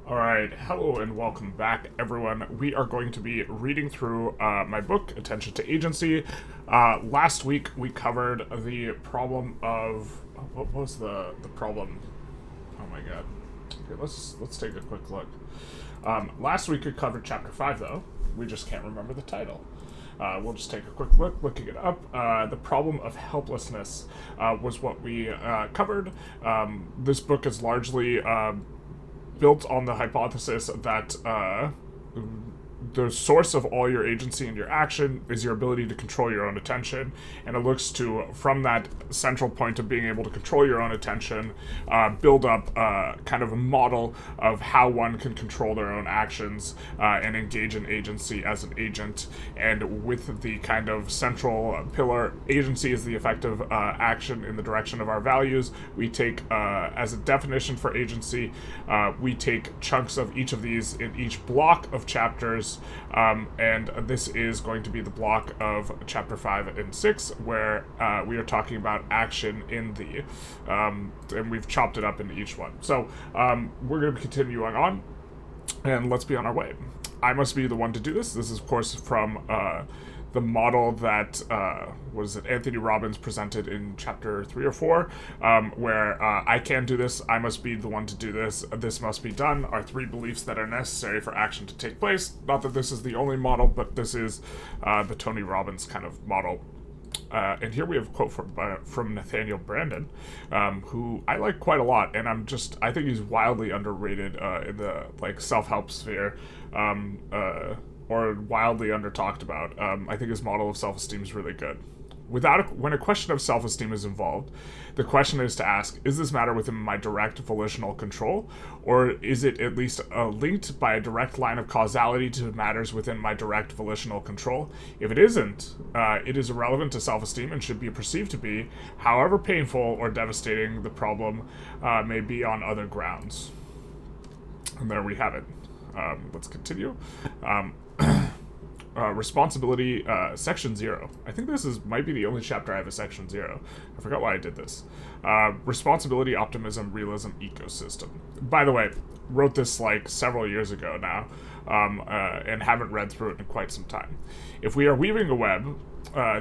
Alright, hello and welcome back, everyone. We are going to be reading through my book, Attention to Agency. Last week we covered the problem of... what was the problem? Oh my god. Okay, let's take a quick look. Last week we covered Chapter 5, though. We just can't remember the title. We'll just take a quick look, looking it up. The problem of helplessness was what we covered. This book is largely... built on the hypothesis that the source of all your agency and your action is your ability to control your own attention, and it looks to, from that central point of being able to control your own attention, build up kind of a model of how one can control their own actions and engage in agency as an agent. And with the kind of central pillar, agency is the effective action in the direction of our values. We take, as a definition for agency, we take chunks of each of these in each block of chapters. And this is going to be the block of chapter 5 and 6, where we are talking about action in the, and we've chopped it up into each one. So we're going to continue on, and let's be on our way. I must be the one to do this. This is, of course, from the model that Anthony Robbins presented in chapter 3 or 4, where I can do this, I must be the one to do this, this must be done, are 3 beliefs that are necessary for action to take place. Not that this is the only model, but this is the Tony Robbins kind of model. And here we have a quote from Nathaniel Branden, who I like quite a lot, and I think he's wildly underrated in the self-help sphere. Or wildly under-talked about. I think his model of self-esteem is really good. When a question of self-esteem is involved, the question is to ask, is this matter within my direct volitional control, or is it at least linked by a direct line of causality to matters within my direct volitional control? If it isn't, it is irrelevant to self-esteem and should be perceived to be, however painful or devastating the problem may be on other grounds. And there we have it. Let's continue. Responsibility, section 0. I think this might be the only chapter I have a section 0. I forgot why I did this. Responsibility, optimism, realism, ecosystem. By the way, wrote this several years ago now, and haven't read through it in quite some time. If we are weaving a web,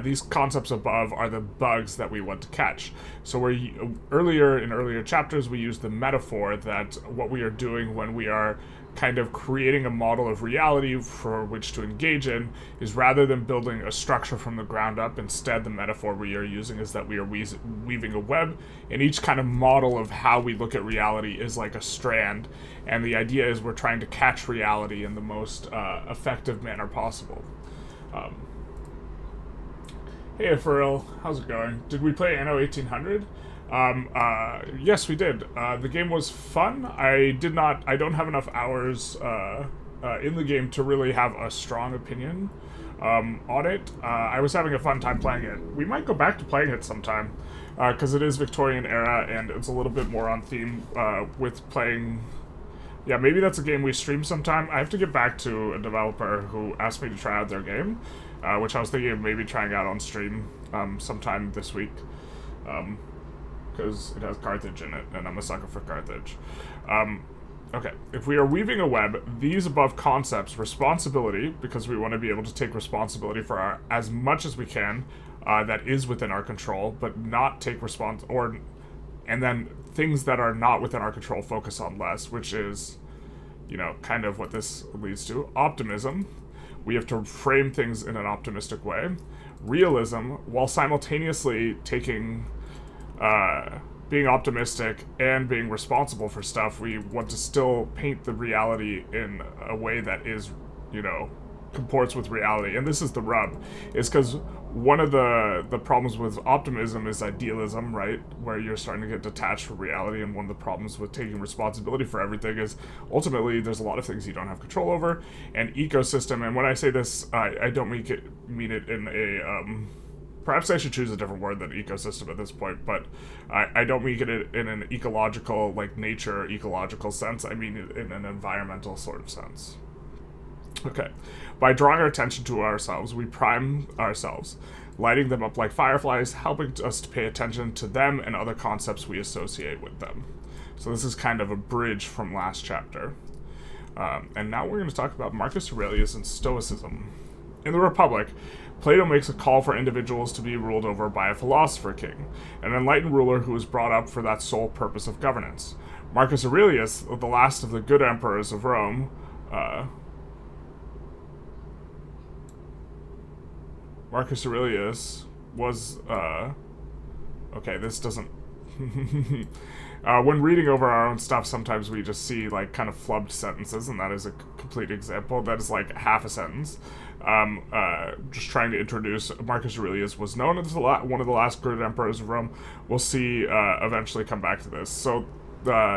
these concepts above are the bugs that we want to catch. So in earlier chapters, we used the metaphor that what we are doing when we are kind of creating a model of reality for which to engage in is, rather than building a structure from the ground up, instead the metaphor we are using is that we are weaving a web, and each kind of model of how we look at reality is like a strand, and the idea is we're trying to catch reality in the most effective manner possible. Hey Farrell, how's it going? Did we play Anno 1800? Yes, we did. The game was fun. I don't have enough hours in the game to really have a strong opinion on it. I was having a fun time playing it. We might go back to playing it sometime, because it is Victorian era, and it's a little bit more on theme with playing... Yeah, maybe that's a game we stream sometime. I have to get back to a developer who asked me to try out their game, which I was thinking of maybe trying out on stream sometime this week. Because it has Carthage in it, and I'm a sucker for Carthage. Okay, if we are weaving a web, these above concepts, responsibility, because we want to be able to take responsibility for as much as we can that is within our control, but not take and then things that are not within our control focus on less, which is, kind of what this leads to. Optimism, we have to frame things in an optimistic way. Realism, while simultaneously taking... being optimistic and being responsible for stuff, we want to still paint the reality in a way that is, comports with reality. And this is the rub, is because one of the problems with optimism is idealism, right? Where you're starting to get detached from reality, and one of the problems with taking responsibility for everything is ultimately there's a lot of things you don't have control over. And ecosystem, and when I say this, I don't mean it in a... Perhaps I should choose a different word than ecosystem at this point, but I don't mean it in an ecological, nature ecological sense. I mean it in an environmental sort of sense. Okay. By drawing our attention to ourselves, we prime ourselves, lighting them up like fireflies, helping us to pay attention to them and other concepts we associate with them. So this is kind of a bridge from last chapter. And now we're going to talk about Marcus Aurelius and Stoicism. In the Republic, Plato makes a call for individuals to be ruled over by a philosopher king, an enlightened ruler who was brought up for that sole purpose of governance. Marcus Aurelius, the last of the good emperors of Rome, Marcus Aurelius was, okay, this doesn't, when reading over our own stuff, sometimes we just see, like, kind of flubbed sentences, and that is a complete example. That is, like, half a sentence. Just trying to introduce Marcus Aurelius was known as one of the last good emperors of Rome. We'll see, eventually come back to this. So,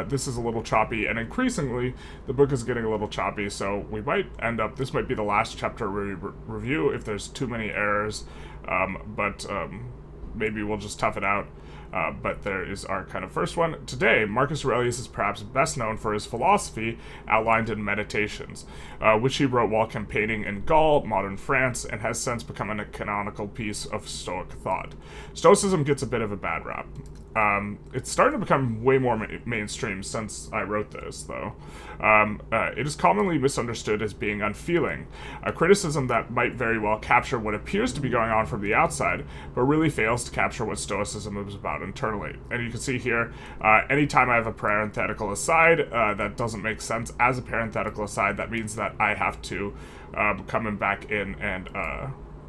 this is a little choppy, and increasingly, the book is getting a little choppy, so we might end up, this might be the last chapter review if there's too many errors, but maybe we'll just tough it out. But there is our kind of first one. Today, Marcus Aurelius is perhaps best known for his philosophy outlined in Meditations, which he wrote while campaigning in Gaul, modern France, and has since become a canonical piece of Stoic thought. Stoicism gets a bit of a bad rap. It's starting to become way more mainstream since I wrote this, though. It is commonly misunderstood as being unfeeling, a criticism that might very well capture what appears to be going on from the outside, but really fails to capture what Stoicism is about internally. And you can see here, anytime I have a parenthetical aside that doesn't make sense as a parenthetical aside, that means that I have to come back in and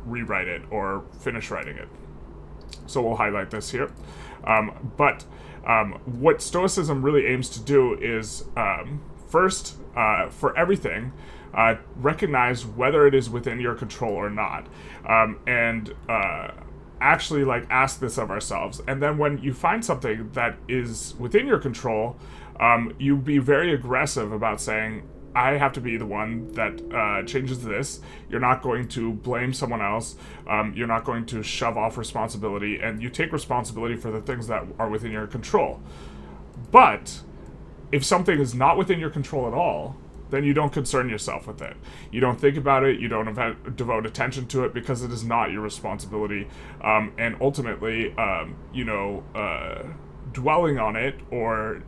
rewrite it or finish writing it. So we'll highlight this here. But what Stoicism really aims to do is, first, for everything, recognize whether it is within your control or not, and actually, like, ask this of ourselves. And then when you find something that is within your control, you be very aggressive about saying, I have to be the one that changes this. You're not going to blame someone else. You're not going to shove off responsibility, and you take responsibility for the things that are within your control. But if something is not within your control at all, then you don't concern yourself with it. You don't think about it. You don't devote attention to it because it is not your responsibility. And ultimately, dwelling on it or,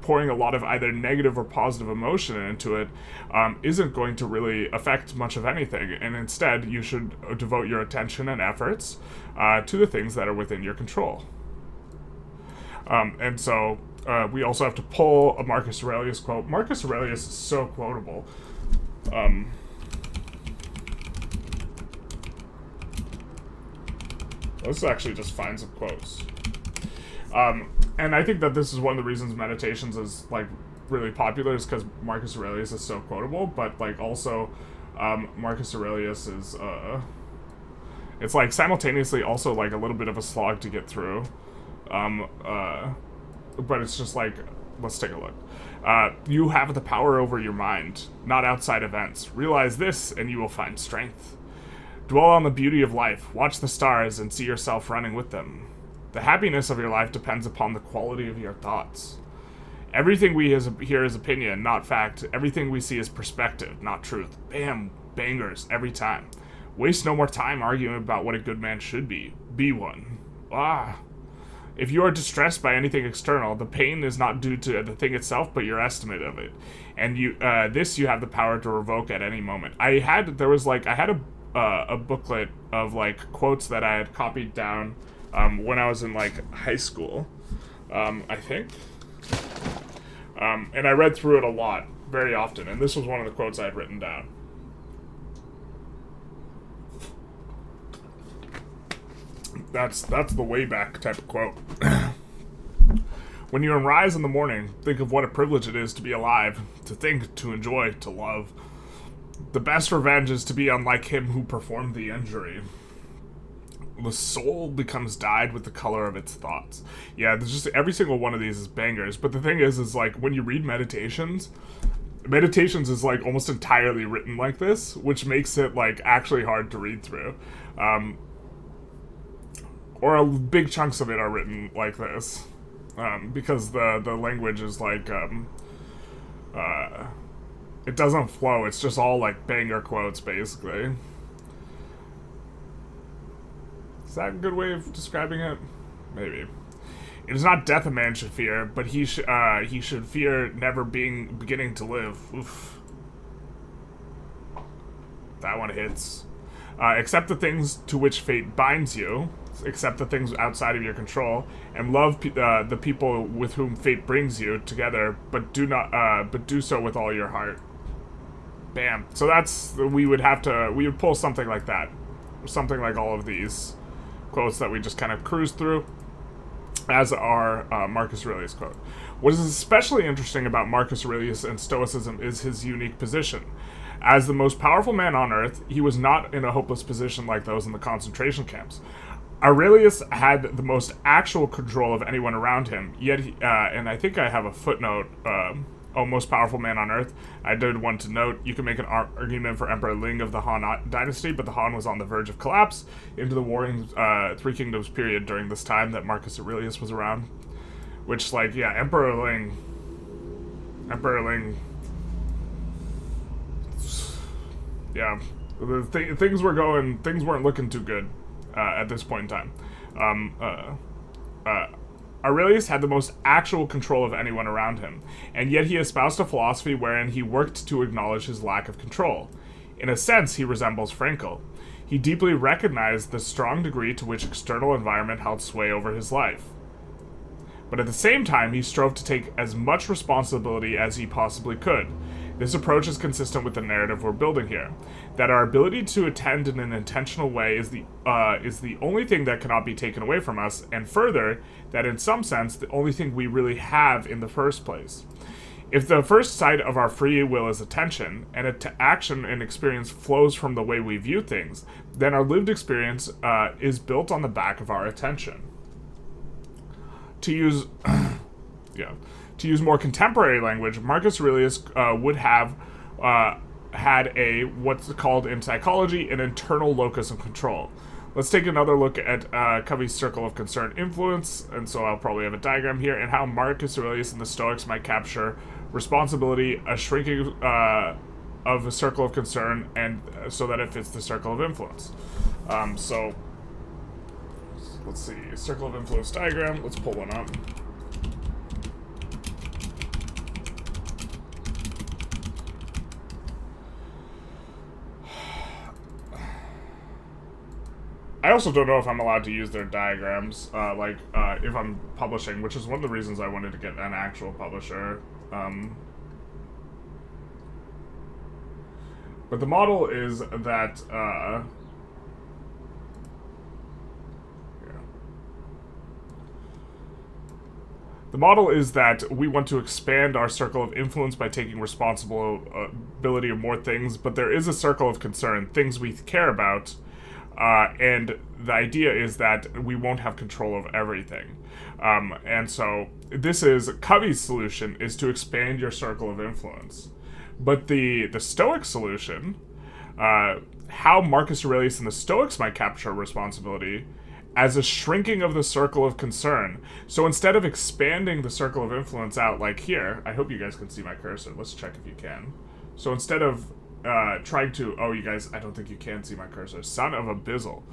pouring a lot of either negative or positive emotion into it isn't going to really affect much of anything. And instead, you should devote your attention and efforts to the things that are within your control. And so we also have to pull a Marcus Aurelius quote. Marcus Aurelius is so quotable. Let's actually just find some quotes. And I think that this is one of the reasons Meditations is, like, really popular, is because Marcus Aurelius is so quotable, but, like, also, Marcus Aurelius is, it's, like, simultaneously also, like, a little bit of a slog to get through, but it's just, like, let's take a look. You have the power over your mind, not outside events. Realize this, and you will find strength. Dwell on the beauty of life, watch the stars, and see yourself running with them. The happiness of your life depends upon the quality of your thoughts. Everything we hear is opinion, not fact. Everything we see is perspective, not truth. Bam, bangers, every time. Waste no more time arguing about what a good man should be. Be one. If you are distressed by anything external, the pain is not due to the thing itself, but your estimate of it. And you have the power to revoke at any moment. I had a booklet of, like, quotes that I had copied down when I was in, like, high school, I think. And I read through it a lot, very often, and this was one of the quotes I had written down. That's the way back type of quote. When you arise in the morning, think of what a privilege it is to be alive, to think, to enjoy, to love. The best revenge is to be unlike him who performed the injury. The soul becomes dyed with the color of its thoughts. Yeah, there's just every single one of these is bangers. But the thing is like, when you read Meditations is, like, almost entirely written like this, which makes it, like, actually hard to read through. Or big chunks of it are written like this. Because the language is, like, it doesn't flow. It's just all, like, banger quotes, basically. Is that a good way of describing it? Maybe. It is not death a man should fear, but he should fear never beginning to live. Oof. That one hits. Accept the things to which fate binds you. Accept the things outside of your control, and love the people with whom fate brings you together. But do so with all your heart. Bam. So that's we would pull something like that, something like all of these quotes that we just kind of cruise through as our Marcus Aurelius quote. What is especially interesting about Marcus Aurelius and Stoicism is his unique position. As the most powerful man on earth, he was not in a hopeless position like those in the concentration camps. Aurelius had the most actual control of anyone around him, yet, and I think I have a footnote, most powerful man on earth. I did want to note, you can make an argument for Emperor Ling of the Han dynasty, but the Han was on the verge of collapse into the Warring Three Kingdoms period during this time that Marcus Aurelius was around. Which, like, yeah, Emperor Ling, yeah, things weren't looking too good at this point in time. Aurelius had the most actual control of anyone around him, and yet he espoused a philosophy wherein he worked to acknowledge his lack of control. In a sense, he resembles Frankl. He deeply recognized the strong degree to which external environment held sway over his life. But at the same time, he strove to take as much responsibility as he possibly could. This approach is consistent with the narrative we're building here, that our ability to attend in an intentional way is the only thing that cannot be taken away from us, and further, that in some sense, the only thing we really have in the first place. If the first side of our free will is attention, and action and experience flows from the way we view things, then our lived experience is built on the back of our attention. To use more contemporary language, Marcus Aurelius would have had what's called in psychology an internal locus of control. Let's take another look at Covey's circle of concern influence, and so I'll probably have a diagram here, and how Marcus Aurelius and the Stoics might capture responsibility, a shrinking of a circle of concern, and so that it fits the circle of influence. So let's see, circle of influence diagram. Let's pull one up. I also don't know if I'm allowed to use their diagrams, if I'm publishing, which is one of the reasons I wanted to get an actual publisher. But the model is that, the model is that we want to expand our circle of influence by taking responsibility of more things, but there is a circle of concern, things we care about, and the idea is that we won't have control of everything. And so this is Covey's solution, is to expand your circle of influence. But the Stoic solution, how Marcus Aurelius and the Stoics might capture responsibility, as a shrinking of the circle of concern. So instead of expanding the circle of influence out like here, I hope you guys can see my cursor. Let's check if you can. So instead of trying to, you guys, I don't think you can see my cursor. Son of a bizzle.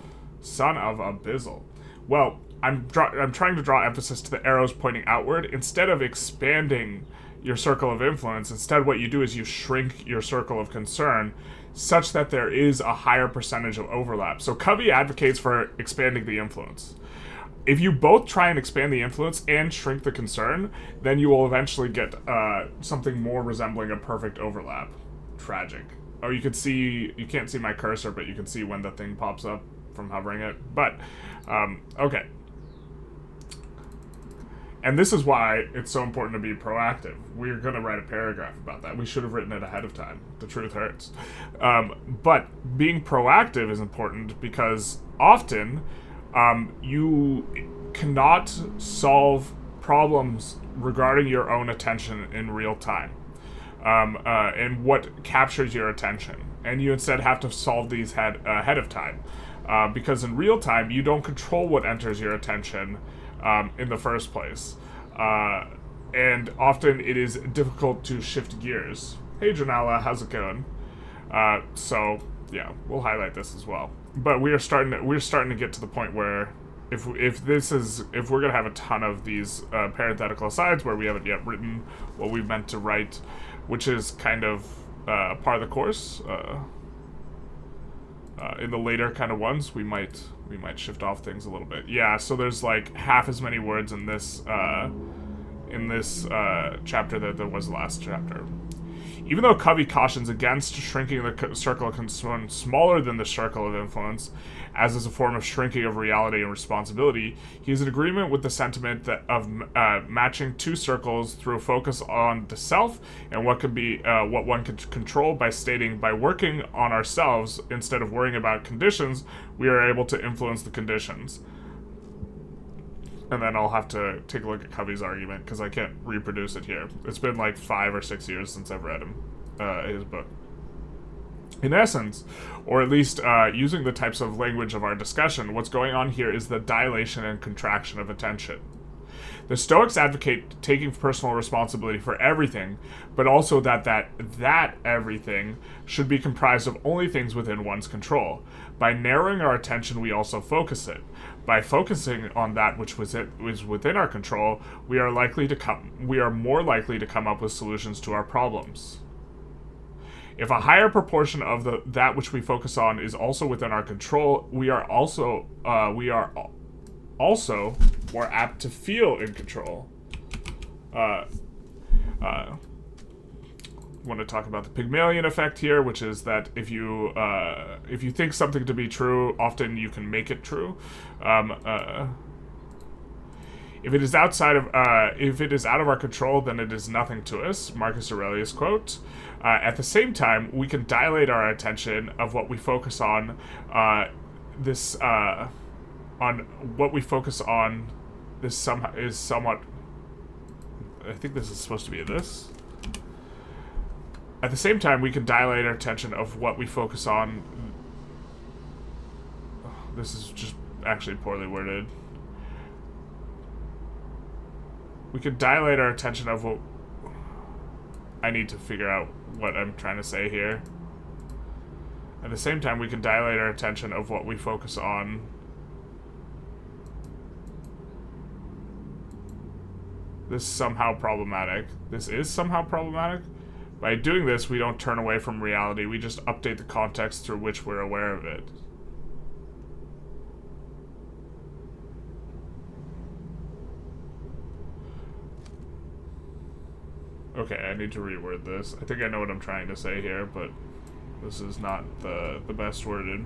Well, I'm trying to draw emphasis to the arrows pointing outward. Instead of expanding your circle of influence, instead what you do is you shrink your circle of concern such that there is a higher percentage of overlap. So Covey advocates for expanding the influence. If you both try and expand the influence and shrink the concern, then you will eventually get something more resembling a perfect overlap. Tragic. Oh, you can't see my cursor, but you can see when the thing pops up from hovering it. But, okay. And this is why it's so important to be proactive. We're going to write a paragraph about that. We should have written it ahead of time. The truth hurts. But being proactive is important because often you cannot solve problems regarding your own attention in real time. And what captures your attention. And you instead have to solve these ahead of time. Because in real time, you don't control what enters your attention in the first place. And often it is difficult to shift gears. Hey Janala, how's it going? So yeah, we'll highlight this as well. But we're starting to get to the point where if we're gonna have a ton of these parenthetical asides where we haven't yet written what we meant to write, which is kind of part of the course. In the later kind of ones, we might shift off things a little bit. Yeah, so there's like half as many words in this chapter that there was last chapter. Even though Covey cautions against shrinking the circle of concern smaller than the circle of influence, as is a form of shrinking of reality and responsibility, he is in agreement with the sentiment that of matching two circles through a focus on the self and what can be what one can control by stating, by working on ourselves instead of worrying about conditions, we are able to influence the conditions. And then I'll have to take a look at Covey's argument, because I can't reproduce it here. It's been like 5 or 6 years since I've read his book. In essence, or at least using the types of language of our discussion, what's going on here is the dilation and contraction of attention. The Stoics advocate taking personal responsibility for everything, but also that everything should be comprised of only things within one's control. By narrowing our attention, we also focus it. By focusing on that which is within our control, we are more likely to come up with solutions to our problems. If a higher proportion of that which we focus on is also within our control, we are also more apt to feel in control. Want to talk about the Pygmalion effect here, which is that if you think something to be true, often you can make it true. If it is out of our control, then it is nothing to us. Marcus Aurelius quote. At the same time, we can dilate our attention of what we focus on. On what we focus on. This is somewhat. I think this is supposed to be this. At the same time, we can dilate our attention of what we focus on. This is just actually poorly worded. We can dilate our attention of what... I need to figure out what I'm trying to say here. At the same time, we can dilate our attention of what we focus on. This is somehow problematic. This is somehow problematic? By doing this, we don't turn away from reality, we just update the context through which we're aware of it. Okay, I need to reword this. I think I know what I'm trying to say here, but this is not the best worded.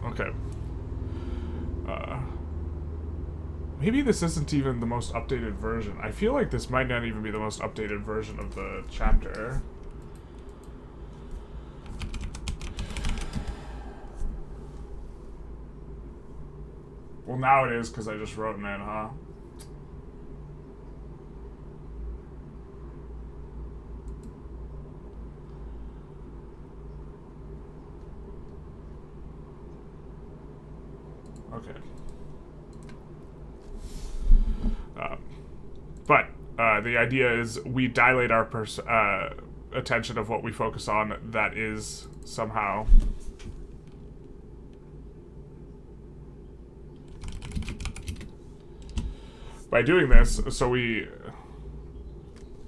Okay. Maybe this isn't even the most updated version. I feel like this might not even be the most updated version of the chapter. Well, now it is, because I just wrote it in, huh? Okay. The idea is we dilate our attention of what we focus on that is somehow... By doing this, so we...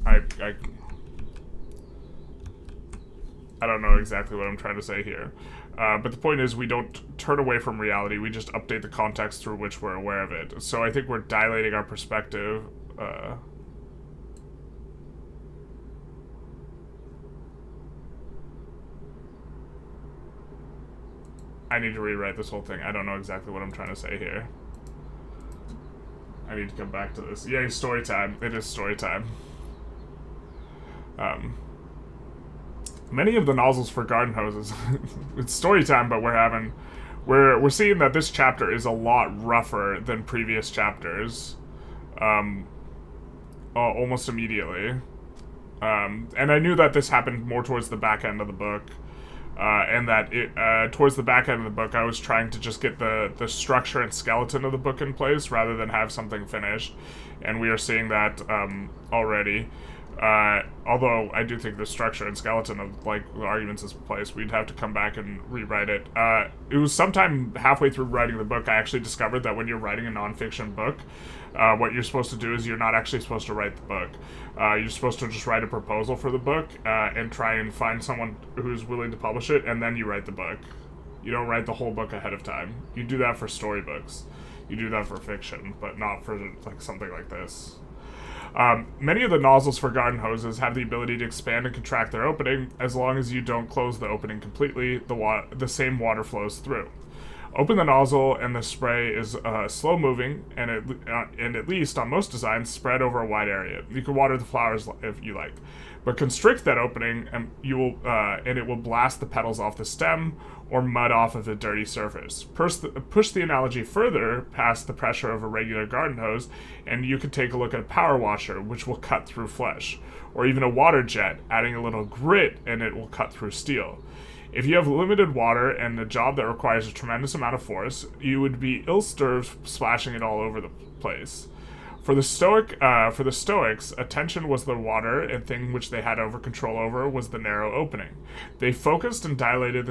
I don't know exactly what I'm trying to say here. But the point is, we don't turn away from reality, we just update the context through which we're aware of it. So I think we're dilating our perspective. I need to rewrite this whole thing. I don't know exactly what I'm trying to say here. I need to come back to this. Yay, story time. It is story time. Many of the nozzles for garden hoses. It's story time, but we're seeing that this chapter is a lot rougher than previous chapters. Almost immediately. And I knew that this happened more towards the back end of the book. And that towards the back end of the book, I was trying to just get the structure and skeleton of the book in place rather than have something finished. And we are seeing that already. Although I do think the structure and skeleton of like the arguments is placed, we'd have to come back and rewrite it. It was sometime halfway through writing the book I actually discovered that when you're writing a nonfiction book, what you're supposed to do is you're not actually supposed to write the book. You're supposed to just write a proposal for the book and try and find someone who's willing to publish it, and then you write the book. You don't write the whole book ahead of time. You do that for storybooks. You do that for fiction, but not for like something like this. Many of the nozzles for garden hoses have the ability to expand and contract their opening. As long as you don't close the opening completely, the same water flows through. Open the nozzle and the spray is slow moving, and at least on most designs, spread over a wide area. You can water the flowers if you like, but constrict that opening, and it will blast the petals off the stem or mud off of a dirty surface. Push the analogy further past the pressure of a regular garden hose, and you could take a look at a power washer, which will cut through flesh, or even a water jet, adding a little grit, and it will cut through steel. If you have limited water and a job that requires a tremendous amount of force, you would be ill-served splashing it all over the place. For the Stoics, attention was the water, and thing which they had control over was the narrow opening. They focused and dilated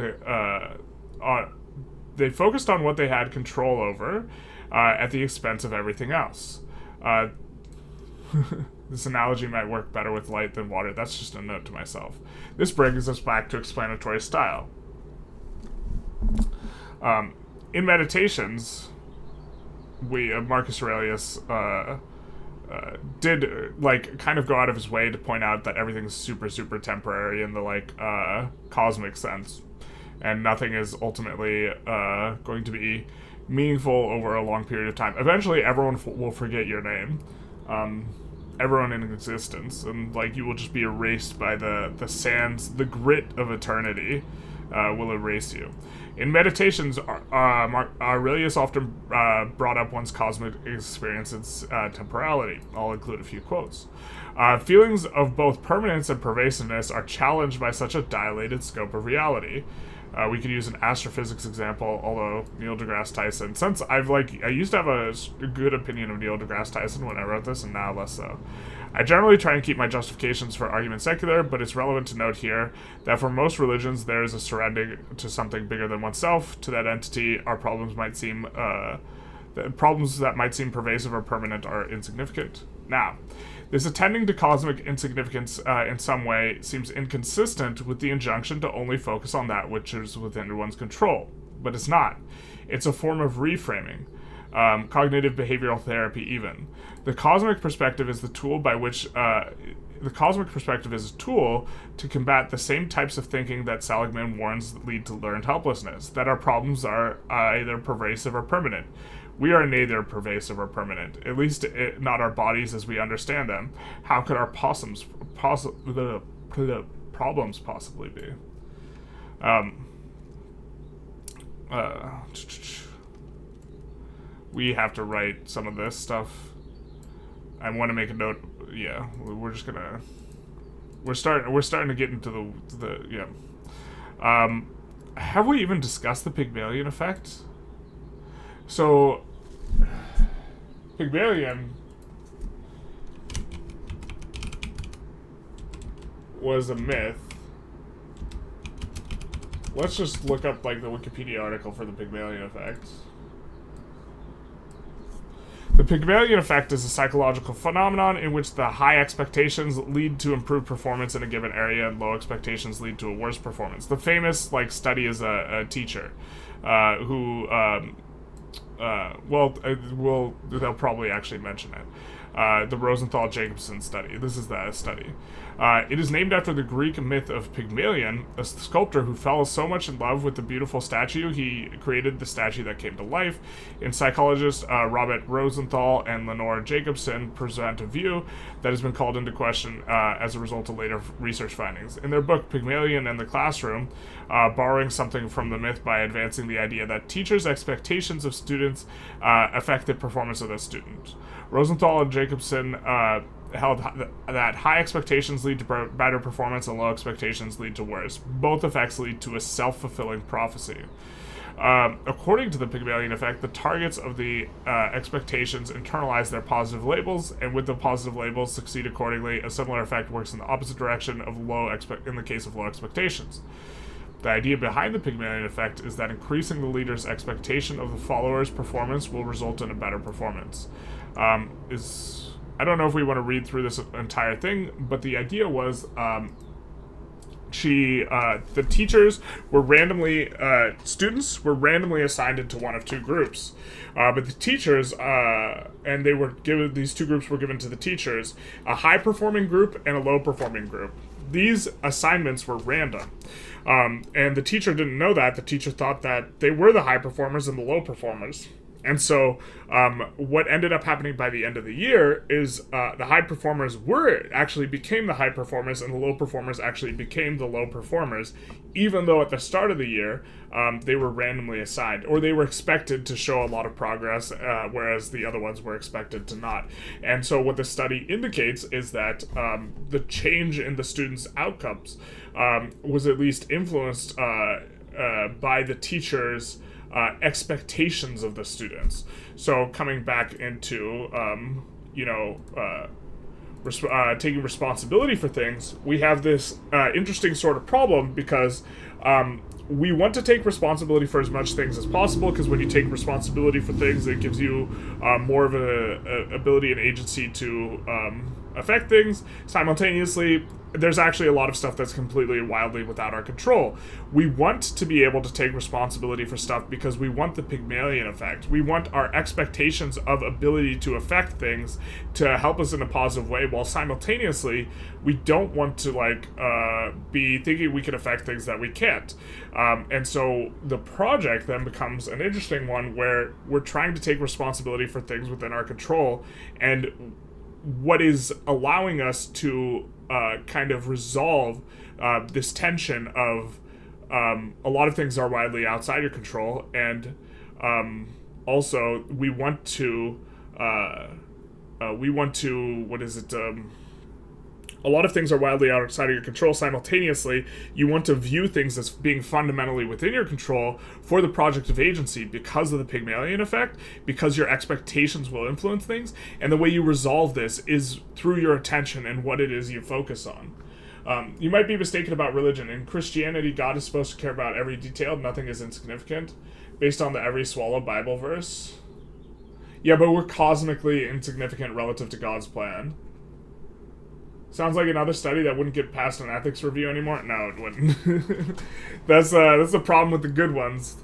they focused on what they had control over at the expense of everything else. This analogy might work better with light than water. That's just a note to myself. This brings us back to explanatory style. In Meditations, Marcus Aurelius did kind of go out of his way to point out that everything's super, super temporary in the cosmic sense, and nothing is ultimately going to be meaningful over a long period of time. Eventually, everyone will forget your name. Everyone in existence, and you will just be erased by the sands, the grit of eternity will erase you. In Meditations, Aurelius often brought up one's cosmic experience's temporality. I'll include a few quotes. Feelings of both permanence and pervasiveness are challenged by such a dilated scope of reality. We could use an astrophysics example, although Neil deGrasse Tyson, since I used to have a good opinion of Neil deGrasse Tyson when I wrote this, and now less so. I generally try and keep my justifications for argument secular, but it's relevant to note here that for most religions there is a surrendering to something bigger than oneself. To that entity, our problems that might seem pervasive or permanent are insignificant. Now, this attending to cosmic insignificance in some way seems inconsistent with the injunction to only focus on that which is within one's control, but it's not. It's a form of reframing, cognitive behavioral therapy even. The cosmic perspective is a tool to combat the same types of thinking that Seligman warns lead to learned helplessness, that our problems are either pervasive or permanent. We are neither pervasive or permanent, at least not our bodies as we understand them. How could our problems possibly be? We have to write some of this stuff. I want to make a note. Yeah, we're starting to get into the have we even discussed the Pygmalion effect? So, Pygmalion was a myth. Let's just look up the Wikipedia article for the Pygmalion effect. The Pygmalion effect is a psychological phenomenon in which the high expectations lead to improved performance in a given area and low expectations lead to a worse performance. The famous study is a teacher who they'll probably actually mention it. The Rosenthal-Jacobson study. This is that study. It is named after the Greek myth of Pygmalion, a sculptor who fell so much in love with the beautiful statue, he created the statue that came to life. And psychologists Robert Rosenthal and Lenore Jacobson present a view that has been called into question as a result of later research findings. In their book, Pygmalion and the Classroom, borrowing something from the myth by advancing the idea that teachers' expectations of students affect the performance of the student. Rosenthal and Jacobson held that high expectations lead to better performance and low expectations lead to worse. Both effects lead to a self-fulfilling prophecy. According to the Pygmalion effect, the targets of the expectations internalize their positive labels, and with the positive labels succeed accordingly. A similar effect works in the opposite direction of in the case of low expectations. The idea behind the Pygmalion effect is that increasing the leader's expectation of the follower's performance will result in a better performance. I don't know if we want to read through this entire thing, but the idea was the teachers were students were randomly assigned into one of two groups. But the teachers, and these two groups were given to the teachers, a high-performing group and a low-performing group. These assignments were random. And the teacher didn't know that. The teacher thought that they were the high performers and the low performers. And so what ended up happening by the end of the year is the high performers became the high performers, and the low performers actually became the low performers, even though at the start of the year they were randomly assigned, or they were expected to show a lot of progress, whereas the other ones were expected to not. And so what the study indicates is that the change in the students' outcomes was at least influenced by the teachers' expectations of the students. So coming back into taking responsibility for things, we have this interesting sort of problem because we want to take responsibility for as much things as possible, because when you take responsibility for things, it gives you more of an ability and agency to affect things. Simultaneously, there's actually a lot of stuff that's completely and wildly without our control. We want to be able to take responsibility for stuff because we want the Pygmalion effect. We want our expectations of ability to affect things to help us in a positive way, while simultaneously we don't want to be thinking we can affect things that we can't. And so the project then becomes an interesting one where we're trying to take responsibility for things within our control, and what is allowing us to kind of resolve this tension of a lot of things are widely outside your control, and also we want to a lot of things are wildly outside of your control. Simultaneously, you want to view things as being fundamentally within your control for the project of agency because of the Pygmalion effect, because your expectations will influence things, and the way you resolve this is through your attention and what it is you focus on. You might be mistaken about religion. In Christianity, God is supposed to care about every detail. Nothing is insignificant, based on the every swallow Bible verse. Yeah, but we're cosmically insignificant relative to God's plan. Sounds like another study that wouldn't get past an ethics review anymore. No, it wouldn't. That's the problem with the good ones.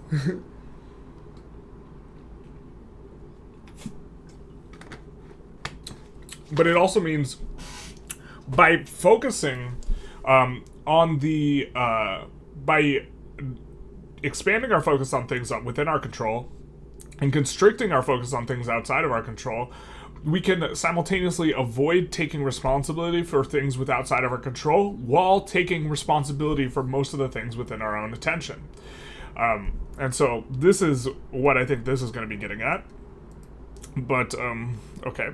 But it also means by focusing on the by expanding our focus on things within our control and constricting our focus on things outside of our control, we can simultaneously avoid taking responsibility for things outside of our control while taking responsibility for most of the things within our own attention. And so this is what I think this is going to be getting at. But, okay.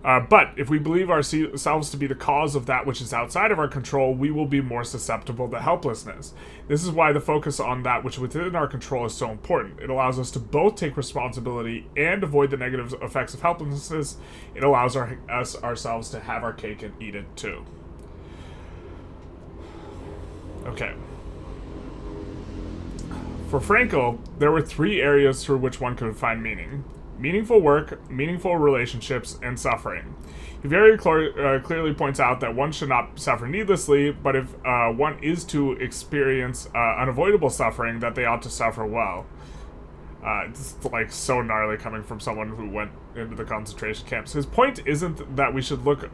But if we believe ourselves to be the cause of that which is outside of our control, we will be more susceptible to helplessness. This is why the focus on that which is within our control is so important. It allows us to both take responsibility and avoid the negative effects of helplessness. It allows us ourselves to have our cake and eat it too. Okay. For Frankl, there were three areas through which one could find meaning: meaningful work, meaningful relationships, and suffering. He very clearly points out that one should not suffer needlessly, but if one is to experience unavoidable suffering, that they ought to suffer well. It's like so gnarly coming from someone who went into the concentration camps. His point isn't that we should look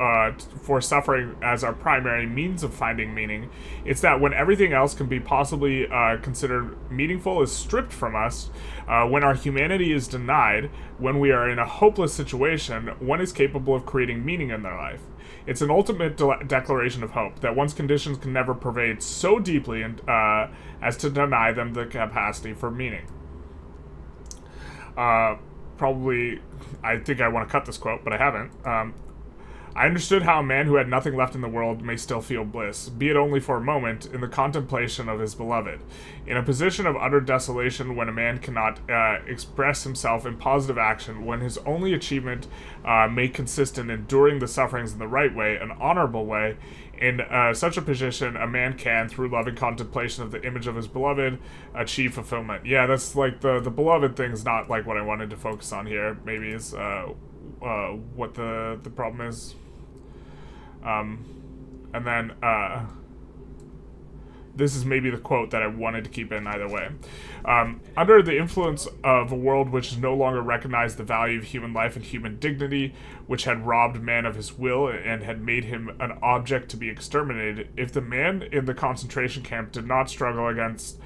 for suffering as our primary means of finding meaning. It's that when everything else can be possibly considered meaningful is stripped from us, when our humanity is denied, when we are in a hopeless situation, one is capable of creating meaning in their life. It's an ultimate declaration of hope that one's conditions can never pervade so deeply as to deny them the capacity for meaning. Probably, I think I want to cut this quote, but I haven't. I understood how a man who had nothing left in the world may still feel bliss, be it only for a moment, in the contemplation of his beloved. In a position of utter desolation, when a man cannot express himself in positive action, when his only achievement may consist in enduring the sufferings in the right way, an honorable way, in such a position, a man can, through loving contemplation of the image of his beloved, achieve fulfillment. Yeah, that's like the beloved thing's not like what I wanted to focus on here. Maybe is what the problem is. And then this is maybe the quote that I wanted to keep in either way. Under the influence of a world which no longer recognized the value of human life and human dignity, which had robbed man of his will and had made him an object to be exterminated, if the man in the concentration camp did not struggle against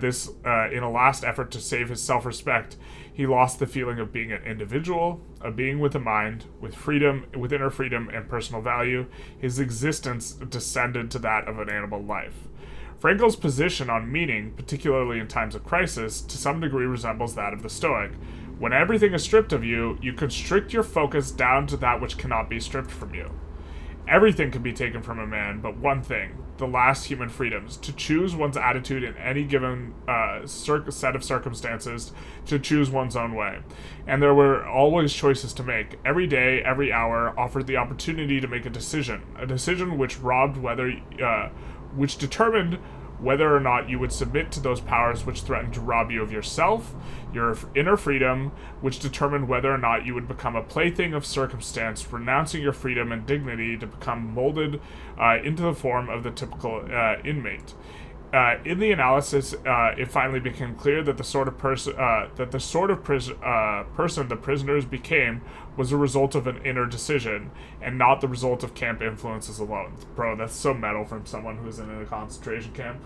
this in a last effort to save his self-respect, he lost the feeling of being an individual, a being with a mind, with freedom, with inner freedom and personal value. His existence descended to that of an animal life. Frankel's position on meaning, particularly in times of crisis, to some degree resembles that of the Stoic. When everything is stripped of you, you constrict your focus down to that which cannot be stripped from you. Everything can be taken from a man, but one thing, the last human freedoms, to choose one's attitude in any given set of circumstances, to choose one's own way. And there were always choices to make. Every day, every hour offered the opportunity to make a decision which determined whether or not you would submit to those powers which threatened to rob you of yourself, your inner freedom, which determined whether or not you would become a plaything of circumstance, renouncing your freedom and dignity to become molded into the form of the typical inmate. In the analysis, it finally became clear that the sort of person the prisoners became was a result of an inner decision, and not the result of camp influences alone. Bro, that's so metal from someone who's in a concentration camp.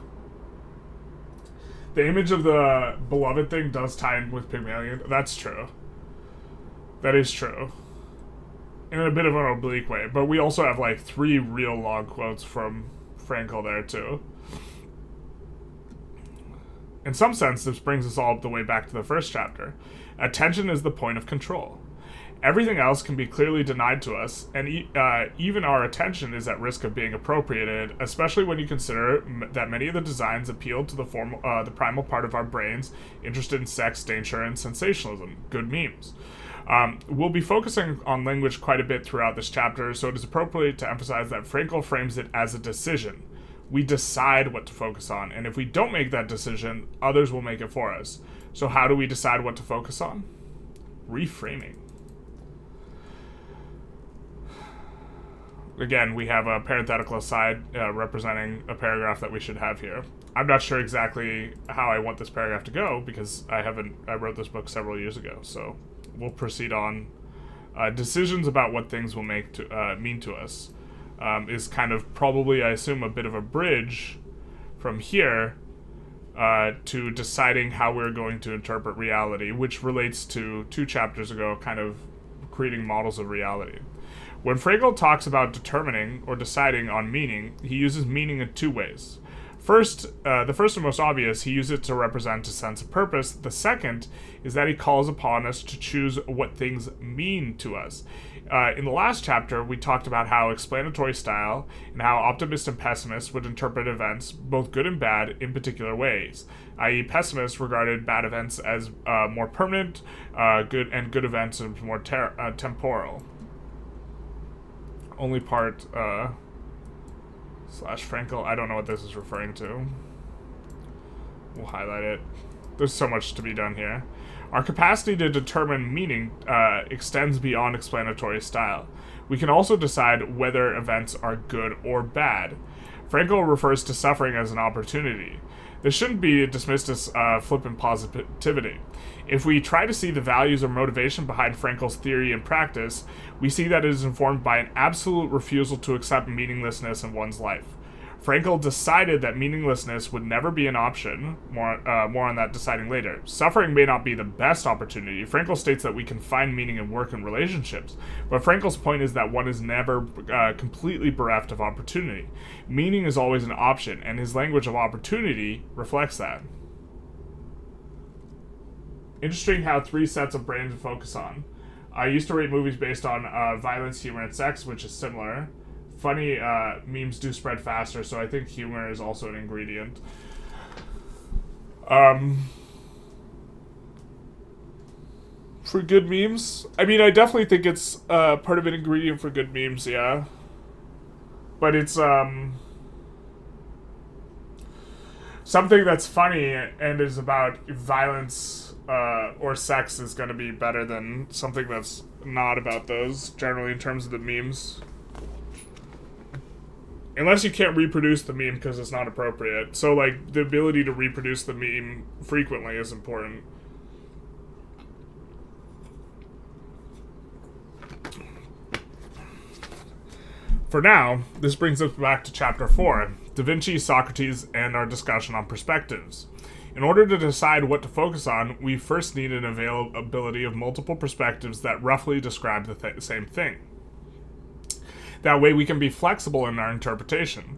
The image of the beloved thing does tie in with Pygmalion. That's true. That is true. In a bit of an oblique way. But we also have like 3 real long quotes from Frankel there too. In some sense, this brings us all the way back to the first chapter. Attention is the point of control. Everything else can be clearly denied to us, and even our attention is at risk of being appropriated, especially when you consider that many of the designs appeal to the primal part of our brains, interested in sex, danger, and sensationalism, good memes. We'll be focusing on language quite a bit throughout this chapter, so it is appropriate to emphasize that Frankel frames it as a decision. We decide what to focus on, and if we don't make that decision, others will make it for us. So how do we decide what to focus on? Reframing. Again, we have a parenthetical aside representing a paragraph that we should have here. I'm not sure exactly how I want this paragraph to go because I wrote this book several years ago, so we'll proceed on. Decisions about what things will mean to us is kind of probably, I assume, a bit of a bridge from here to deciding how we're going to interpret reality, which relates to 2 chapters ago, kind of creating models of reality. When Frankel talks about determining or deciding on meaning, he uses meaning in 2 ways. First, the first and most obvious, he uses it to represent a sense of purpose. The second is that he calls upon us to choose what things mean to us. In the last chapter, we talked about how explanatory style and how optimists and pessimists would interpret events, both good and bad, in particular ways, i.e. pessimists regarded bad events as more permanent, good events as more temporal. Only part / Frankel, I don't know what this is referring to. We'll highlight it. There's so much to be done here. Our capacity to determine meaning extends beyond explanatory style. We can also decide whether events are good or bad. Frankel refers to suffering as an opportunity. This shouldn't be dismissed as flippant positivity. If we try to see the values or motivation behind Frankel's theory and practice, we see that it is informed by an absolute refusal to accept meaninglessness in one's life. Frankel decided that meaninglessness would never be an option. More on that deciding later. Suffering may not be the best opportunity. Frankel states that we can find meaning in work and relationships, but Frankel's point is that one is never completely bereft of opportunity. Meaning is always an option, and his language of opportunity reflects that. Interesting how 3 sets of brains to focus on. I used to rate movies based on violence, humor, and sex, which is similar. Funny memes do spread faster, so I think humor is also an ingredient. For good memes, I mean, I definitely think it's part of an ingredient for good memes, yeah. But it's something that's funny and is about violence or sex is going to be better than something that's not about those, generally, in terms of the memes. Unless you can't reproduce the meme because it's not appropriate. So, like, the ability to reproduce the meme frequently is important. For now, this brings us back to Chapter 4, Da Vinci, Socrates, and our discussion on perspectives. In order to decide what to focus on, we first need an availability of multiple perspectives that roughly describe the same thing. That way we can be flexible in our interpretation.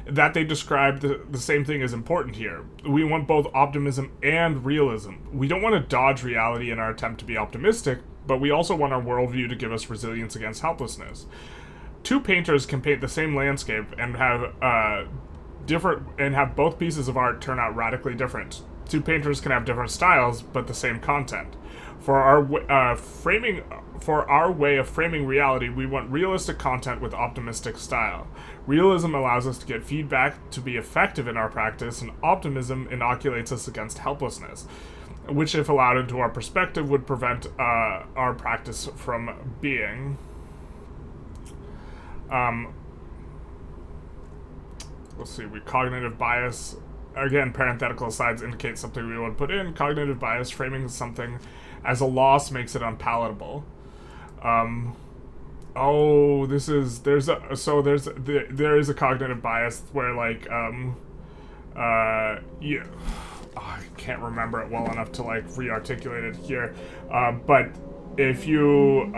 That they describe the same thing is important here. We want both optimism and realism. We don't want to dodge reality in our attempt to be optimistic, but we also want our worldview to give us resilience against helplessness. Two painters can paint the same landscape and have both pieces of art turn out radically different. Two painters can have different styles, but the same content. For our way of framing reality, we want realistic content with optimistic style. Realism allows us to get feedback to be effective in our practice, and optimism inoculates us against helplessness, which, if allowed into our perspective, would prevent our practice from being. Let's see, cognitive bias. Again, parenthetical asides indicate something we want to put in. Cognitive bias, framing something as a loss makes it unpalatable. There is a cognitive bias where, like, I can't remember it well enough to, like, re-articulate it here. But if you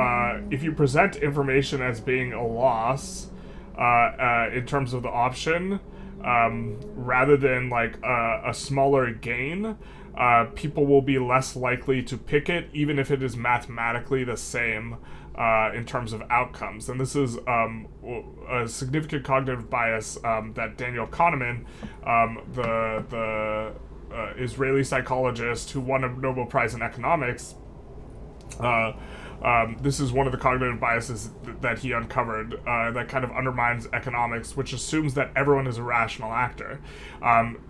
present information as being a loss, in terms of the option, rather than like a smaller gain, people will be less likely to pick it, even if it is mathematically the same in terms of outcomes. And this is a significant cognitive bias that Daniel Kahneman, the Israeli psychologist who won a Nobel Prize in economics, this is one of the cognitive biases that he uncovered that kind of undermines economics, which assumes that everyone is a rational actor.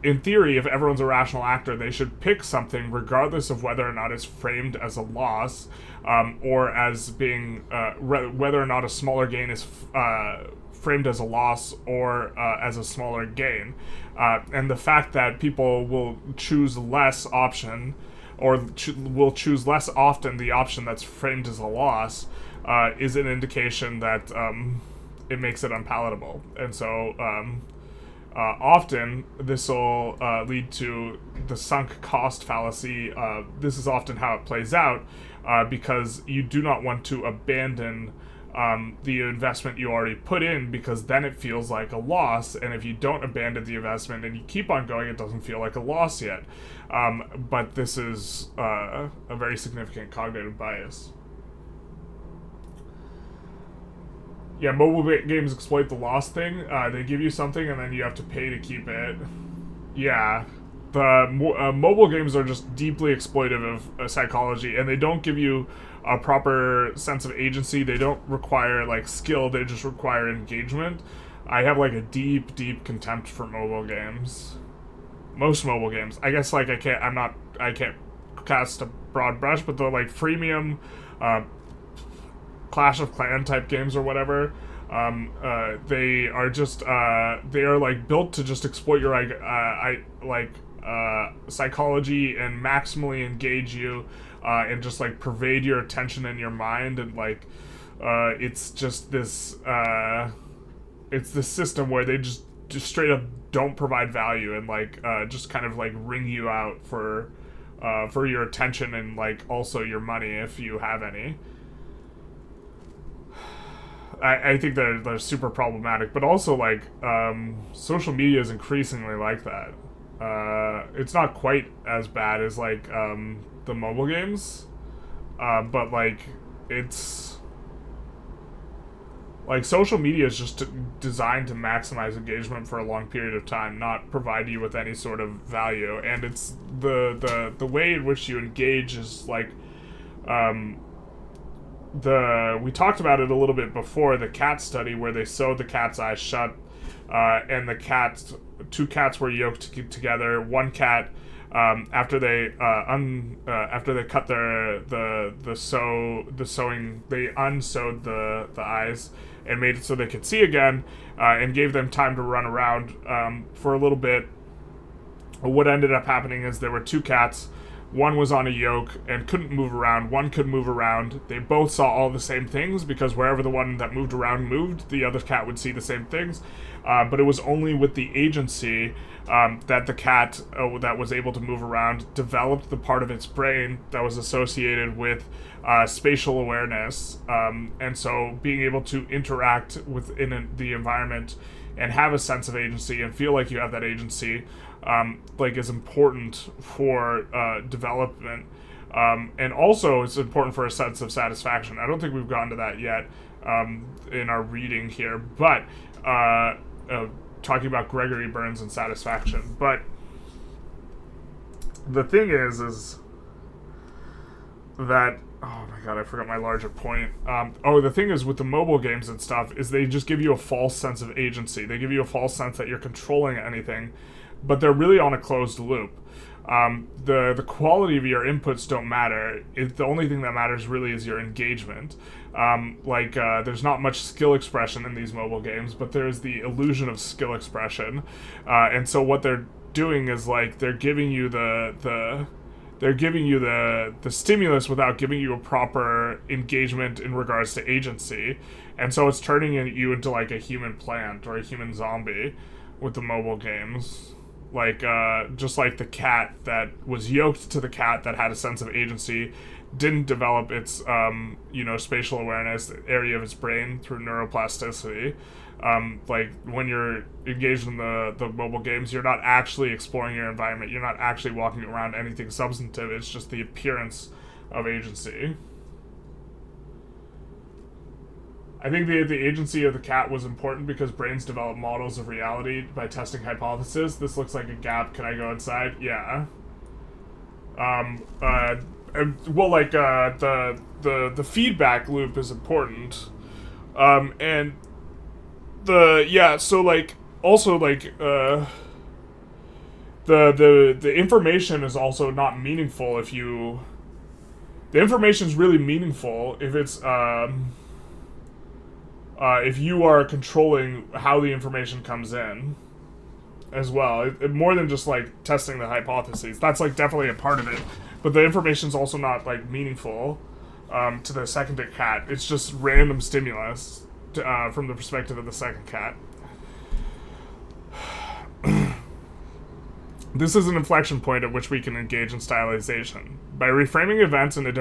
In theory, if everyone's a rational actor, they should pick something regardless of whether or not it's framed as a loss, or as being whether or not a smaller gain is framed as a loss or as a smaller gain. And the fact that people will choose less option, or will choose less often the option that's framed as a loss, is an indication that it makes it unpalatable. And so often this will lead to the sunk cost fallacy. This is often how it plays out, because you do not want to abandon the investment you already put in, because then it feels like a loss, and if you don't abandon the investment and you keep on going, it doesn't feel like a loss yet. But this is a very significant cognitive bias. Yeah, mobile games exploit the loss thing. They give you something and then you have to pay to keep it. Yeah. The mobile games are just deeply exploitive of psychology, and they don't give you a proper sense of agency. They don't require, like, skill, they just require engagement. I have, like, a deep, deep contempt for mobile games. Most mobile games. I guess, like, I can't cast a broad brush, but the, like, freemium, Clash of Clan type games or whatever, they are just, they are, like, built to just exploit your, psychology and maximally engage you, and just, like, pervade your attention and your mind, and, like, it's just this, it's this system where they just straight up don't provide value, and, like, just kind of, like, wring you out for your attention and, like, also your money if you have any. I think they're super problematic, but also, like, social media is increasingly like that. It's not quite as bad as, like, the mobile games, but, like, it's like social media is just designed to maximize engagement for a long period of time, not provide you with any sort of value. And it's the way in which you engage is like, we talked about it a little bit before, the cat study where they sewed the cat's eyes shut, and two cats were yoked together. One cat, after they cut the sewing, they unsewed the eyes and made it so they could see again, and gave them time to run around for a little bit. What ended up happening is there were two cats. One was on a yoke and couldn't move around. One could move around. They both saw all the same things because wherever the one that moved around moved, the other cat would see the same things. But it was only with the agency that the cat that was able to move around developed the part of its brain that was associated with spatial awareness. And so being able to interact within the environment and have a sense of agency and feel like you have that agency is important for development, and also it's important for a sense of satisfaction. I don't think we've gotten to that yet in our reading here, but talking about Gregory Burns and satisfaction. But the thing is that, oh my god, I forgot my larger point. The thing is with the mobile games and stuff is they just give you a false sense of agency. They give you a false sense that you're controlling anything, but they're really on a closed loop. The quality of your inputs don't matter. The only thing that matters really is your engagement. There's not much skill expression in these mobile games, but there's the illusion of skill expression. And so what they're doing is like they're giving you the stimulus without giving you a proper engagement in regards to agency. And so it's turning you into like a human plant or a human zombie with the mobile games. Just like the cat that was yoked to the cat that had a sense of agency didn't develop its spatial awareness area of its brain through neuroplasticity. When you're engaged in the mobile games, you're not actually exploring your environment. You're not actually walking around anything substantive. It's just the appearance of agency. I think the agency of the cat was important because brains develop models of reality by testing hypotheses. This looks like a gap. Can I go inside? Yeah. The feedback loop is important. The information is also not meaningful if you... The information is really meaningful if it's, if you are controlling how the information comes in as well. More than just, like, testing the hypotheses. That's, like, definitely a part of it. But the information's also not, like, meaningful to the second cat. It's just random stimulus from the perspective of the second cat. This is an inflection point at which we can engage in stylization. By reframing events in a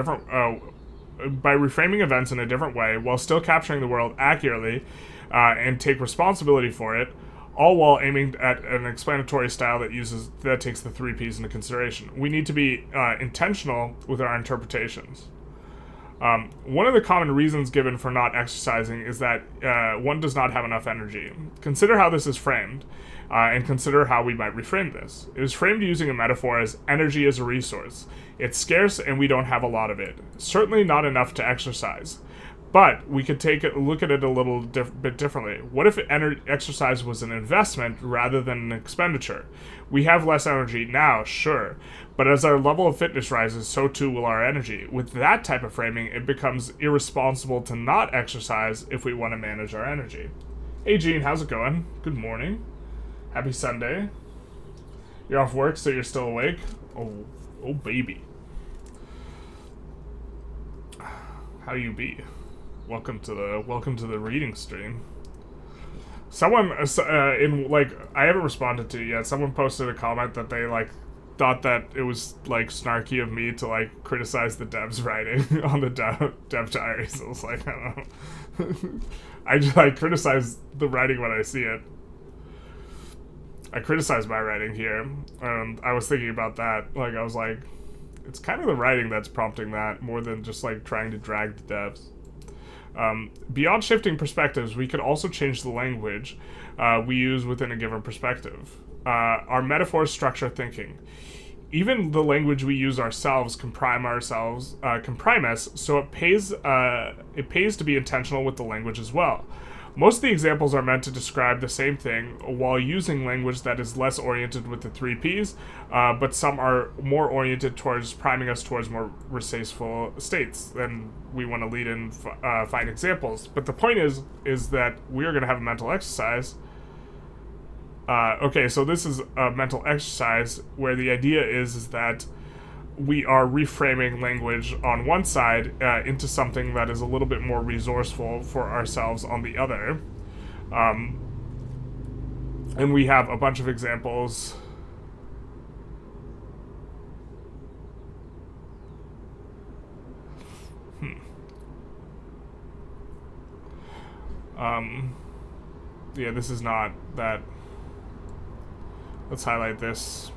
different way, while still capturing the world accurately, and take responsibility for it, all while aiming at an explanatory style that takes the 3 Ps into consideration. We need to be intentional with our interpretations. One of the common reasons given for not exercising is that one does not have enough energy. Consider how this is framed, and consider how we might reframe this. It is framed using a metaphor as energy is a resource. It's scarce and we don't have a lot of it. Certainly not enough to exercise. But we could look at it a little bit differently. What if exercise was an investment rather than an expenditure? We have less energy now, sure, but as our level of fitness rises, so too will our energy. With that type of framing, it becomes irresponsible to not exercise if we want to manage our energy. Hey Gene, how's it going? Good morning. Happy Sunday. You're off work, so you're still awake? Oh baby. How you be? Welcome to the reading stream. Someone I haven't responded to it yet. Someone posted a comment that they thought that it was snarky of me to criticize the devs writing on the dev diaries. I was like, I don't know. I just criticize the writing when I see it. I criticize my writing here, and I was thinking about that. I was like, It's kind of the writing that's prompting that more than just like trying to drag the devs. Beyond shifting perspectives, we could also change the language we use within a given perspective. Our metaphors structure thinking. Even the language we use ourselves can prime us, so it pays to be intentional with the language as well. Most of the examples are meant to describe the same thing while using language that is less oriented with the 3 Ps, but some are more oriented towards priming us towards more restful states. Then we want to lead in, find examples. But the point is that we are going to have a mental exercise. Okay, so this is a mental exercise where the idea is that we are reframing language on one side into something that is a little bit more resourceful for ourselves on the other. And we have a bunch of examples. Yeah, this is not that. Let's highlight this.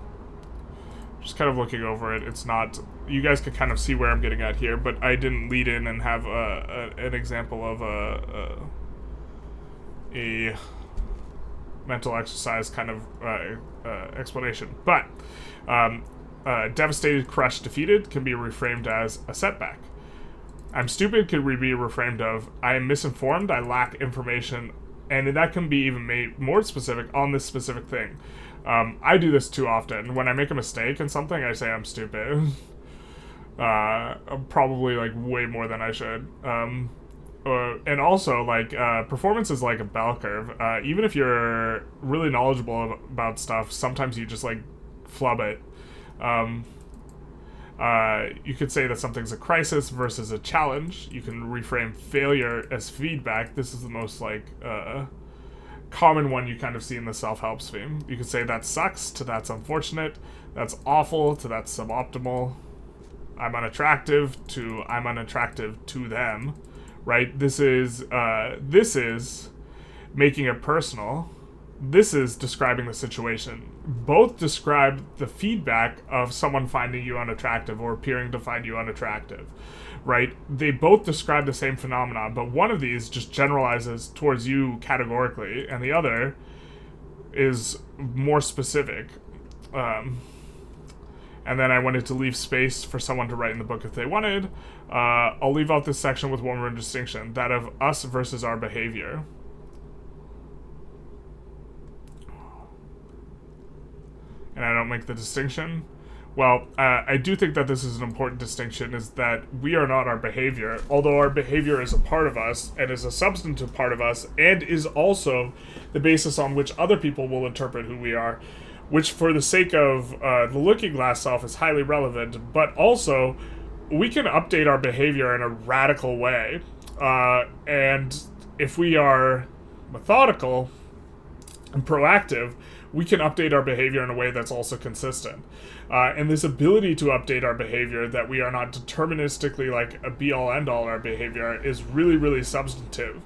Just kind of looking over it. It's not... You guys can kind of see where I'm getting at here, but I didn't lead in and have an example of a mental exercise kind of explanation. But devastated, crushed, defeated can be reframed as a setback. I'm stupid could be reframed of I am misinformed, I lack information, and that can be even made more specific on this specific thing. I do this too often. When I make a mistake in something, I say I'm stupid. Probably like way more than I should. And also, like, performance is like a bell curve. Even if you're really knowledgeable about stuff, sometimes you just like flub it. You could say that something's a crisis versus a challenge. You can reframe failure as feedback. This is the most like common one you kind of see in the self-help theme. You could say that sucks to that's unfortunate, that's awful to that's suboptimal, I'm unattractive to I'm unattractive to them, right? This is making it personal. This is describing the situation. Both describe the feedback of someone finding you unattractive or appearing to find you unattractive, right? They both describe the same phenomenon, but one of these just generalizes towards you categorically, and the other is more specific. And then I wanted to leave space for someone to write in the book if they wanted. I'll leave out this section with one word distinction, that of us versus our behavior. And I don't make the distinction. Well, I do think that this is an important distinction, is that we are not our behavior, although our behavior is a part of us, and is a substantive part of us, and is also the basis on which other people will interpret who we are, which for the sake of the looking glass self is highly relevant, but also we can update our behavior in a radical way, and if we are methodical and proactive, we can update our behavior in a way that's also consistent. And this ability to update our behavior, that we are not deterministically like a be-all end-all our behavior, is really, really substantive.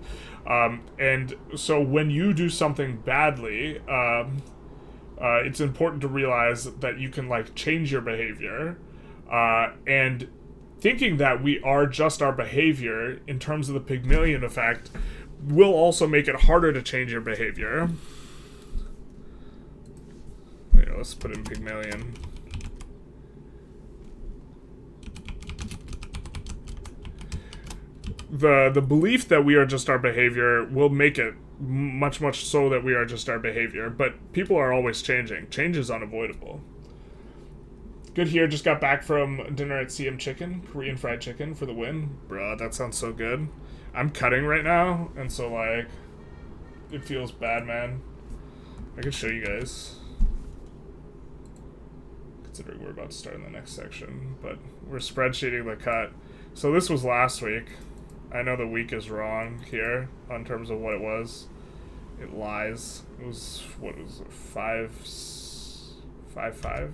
And so when you do something badly, it's important to realize that you can like change your behavior. And thinking that we are just our behavior in terms of the Pygmalion effect will also make it harder to change your behavior. Let's put in Pygmalion. The belief that we are just our behavior will make it much so that we are just our behavior, but people are always changing. Change is unavoidable. Good here, just got back from dinner at CM Chicken, Korean fried chicken for the win. Bruh, that sounds so good. I'm cutting right now, and so like, it feels bad, man. I can show you guys. Considering we're about to start in the next section, but we're spreadsheeting the cut. So this was last week. I know the week is wrong here on terms of what it was. It lies. It was, what was it, 5-5?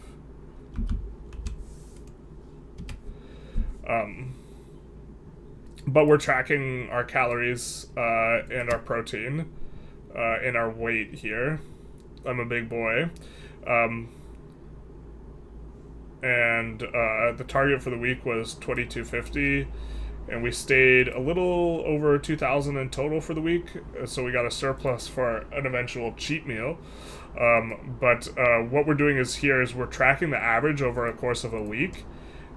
But we're tracking our calories and our protein and our weight here. I'm a big boy. and the target for the week was 2250, and we stayed a little over 2,000 in total for the week, so we got a surplus for an eventual cheat meal. But what we're doing is we're tracking the average over a course of a week,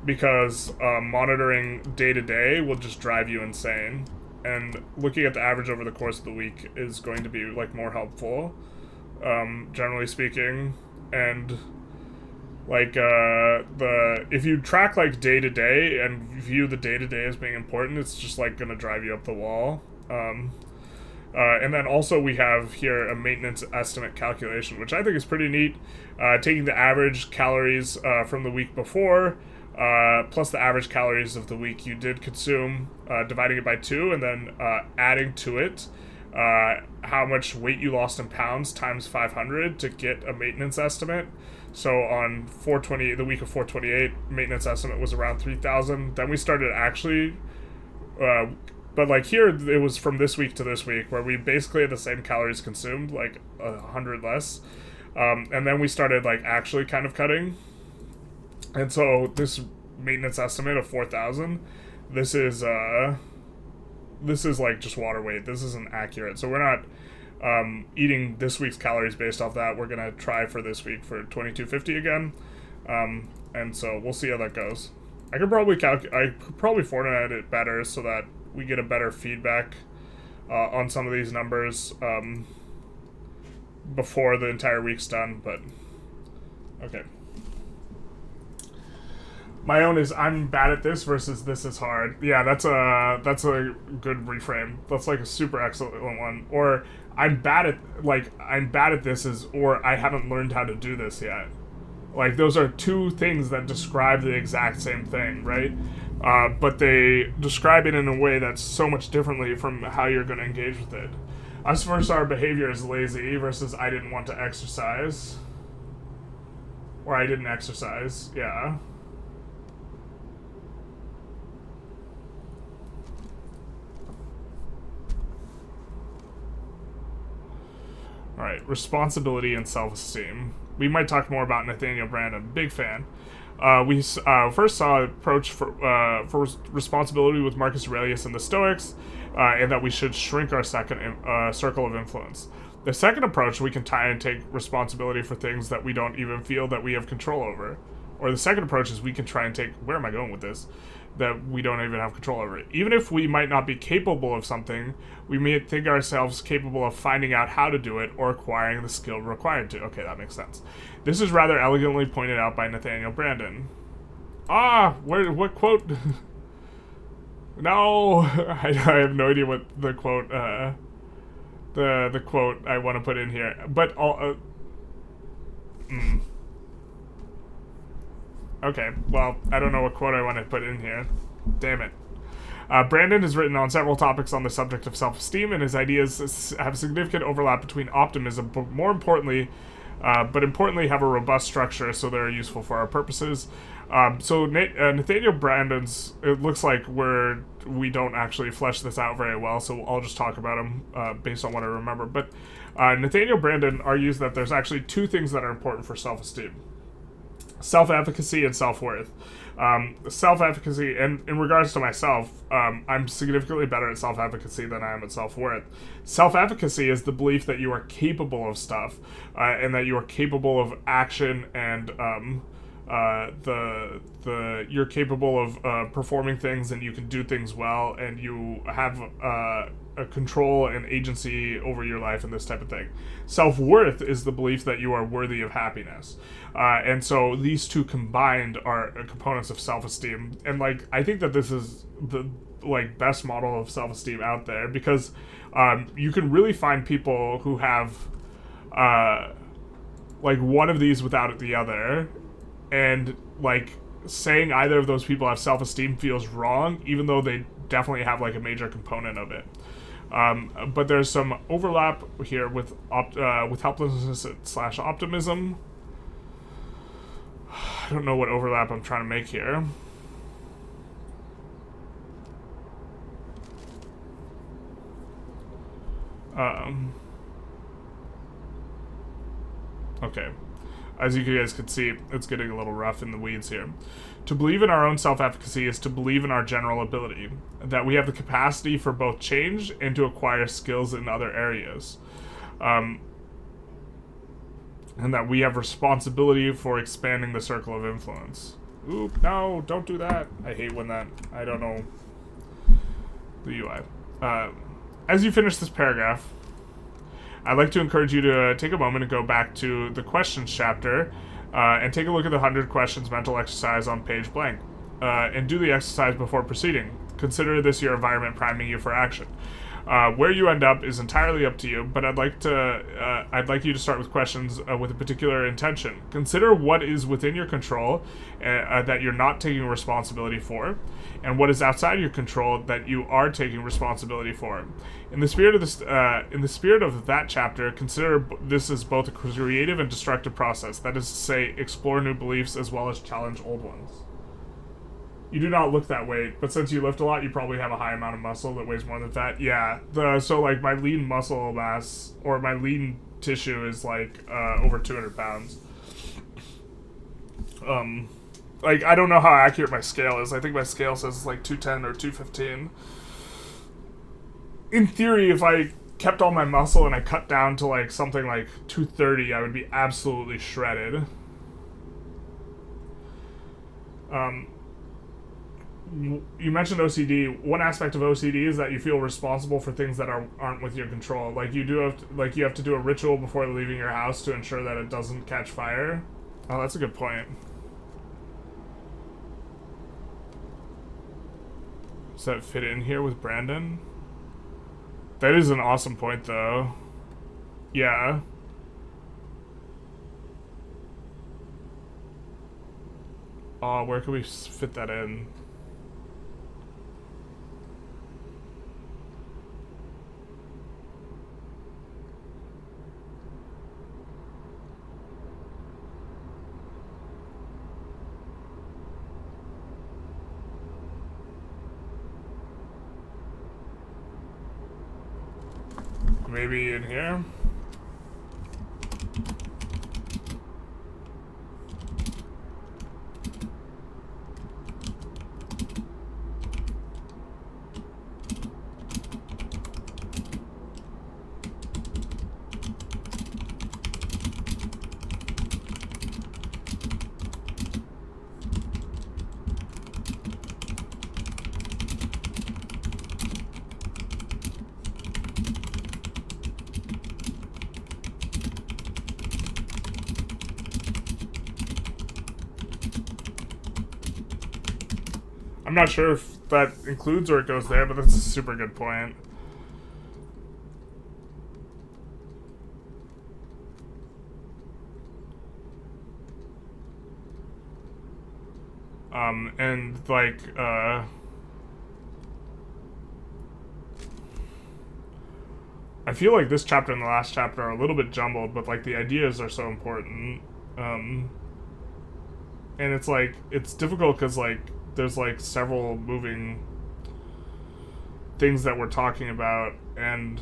because monitoring day to day will just drive you insane, and looking at the average over the course of the week is going to be like more helpful, generally speaking. And like if you track like day to day and view the day to day as being important, it's just like gonna drive you up the wall. And then also we have here a maintenance estimate calculation, which I think is pretty neat. Taking the average calories from the week before, plus the average calories of the week you did consume, dividing it by 2, and then adding to it how much weight you lost in pounds times 500 to get a maintenance estimate. So on 4/28, the week of 4/28, maintenance estimate was around 3,000. Then we started actually, but like here it was from this week to this week, where we basically had the same calories consumed, like 100 less. And then we started like actually kind of cutting. And so this maintenance estimate of 4,000, this is like just water weight. This isn't accurate. So we're not eating this week's calories based off that. We're gonna try for this week for 2250 again, and so we'll see how that goes. I could probably format it better so that we get a better feedback on some of these numbers before the entire week's done. But okay. My own is I'm bad at this versus this is hard. Yeah, that's a good reframe. That's like a super excellent one. Or I'm bad at this or I haven't learned how to do this yet. Like those are two things that describe the exact same thing, right? But they describe it in a way that's so much differently from how you're going to engage with it. Us versus our behavior is lazy versus I didn't want to exercise. Or I didn't exercise, yeah. Alright, responsibility and self-esteem. We might talk more about Nathaniel Branden. Big fan. We first saw an approach for responsibility with Marcus Aurelius and the Stoics, and that we should shrink our second circle of influence. The second approach, we can try and take responsibility for things that we don't even feel that we have control over. Or the second approach is we can try and take, where am I going with this? That we don't even have control over it. Even if we might not be capable of something, we may think ourselves capable of finding out how to do it or acquiring the skill required to. Okay, that makes sense. This is rather elegantly pointed out by Nathaniel Branden. What quote? No, I have no idea what the quote, the quote I want to put in here. But Okay, well, I don't know what quote I want to put in here. Damn it. Branden has written on several topics on the subject of self-esteem, and his ideas have significant overlap between optimism, but importantly have a robust structure, so they're useful for our purposes. Nathaniel Branden's, it looks like we don't actually flesh this out very well, so I'll just talk about him based on what I remember. But Nathaniel Branden argues that there's actually two things that are important for self-esteem. Self-efficacy and self-worth. Self-efficacy, and in regards to myself, I'm significantly better at self-efficacy than I am at self-worth. Self-efficacy is the belief that you are capable of stuff, and that you are capable of action, and you're capable of performing things, and you can do things well, and you have a control and agency over your life and this type of thing. Self-worth is the belief that you are worthy of happiness. And so these two combined are components of self-esteem. And like, I think that this is the best model of self-esteem out there, because you can really find people who have one of these without the other, and saying either of those people have self-esteem feels wrong, even though they definitely have a major component of it. But there's some overlap here with helplessness / optimism. I don't know what overlap I'm trying to make here. Okay. As you guys can see, it's getting a little rough in the weeds here. To believe in our own self-efficacy is to believe in our general ability, that we have the capacity for both change and to acquire skills in other areas. And that we have responsibility for expanding the circle of influence. Oop, no, don't do that. I hate when that, I don't know the UI. As you finish this paragraph, I'd like to encourage you to take a moment and go back to the questions chapter and take a look at the 100 questions mental exercise on page blank. And do the exercise before proceeding. Consider this your environment priming you for action. Where you end up is entirely up to you, but I'd like you to start with questions with a particular intention. Consider what is within your control that you're not taking responsibility for, and what is outside your control that you are taking responsibility for. In the spirit of that chapter, consider this as both a creative and destructive process. That is to say, explore new beliefs as well as challenge old ones. You do not look that way, but since you lift a lot, you probably have a high amount of muscle that weighs more than fat. Yeah, so like my lean muscle mass, or my lean tissue is like over 200 pounds. Like, I don't know how accurate my scale is. I think my scale says it's like 210 or 215. In theory, if I kept all my muscle and I cut down to like something like 230, I would be absolutely shredded. You mentioned OCD. One aspect of OCD is that you feel responsible for things that aren't with your control. Like you have to do a ritual before leaving your house to ensure that it doesn't catch fire. Oh, that's a good point. Does that fit in here with Brandon? That is an awesome point, though. Yeah. Oh, where can we fit that in? Maybe in here? I'm not sure if that includes or it goes there, but that's a super good point. And like, I feel like this chapter and the last chapter are a little bit jumbled, but like the ideas are so important. And it's like, it's difficult because like, there's like several moving things that we're talking about, and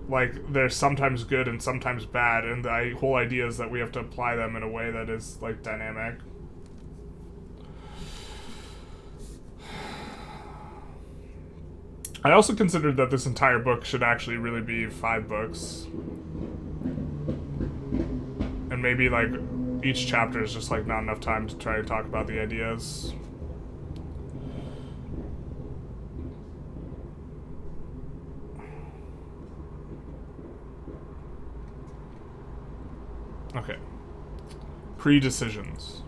like they're sometimes good and sometimes bad, and the whole idea is that we have to apply them in a way that is like dynamic. I also considered that this entire book should actually really be 5 books, and maybe like each chapter is just like not enough time to try to talk about the ideas. Okay. Pre-decisions.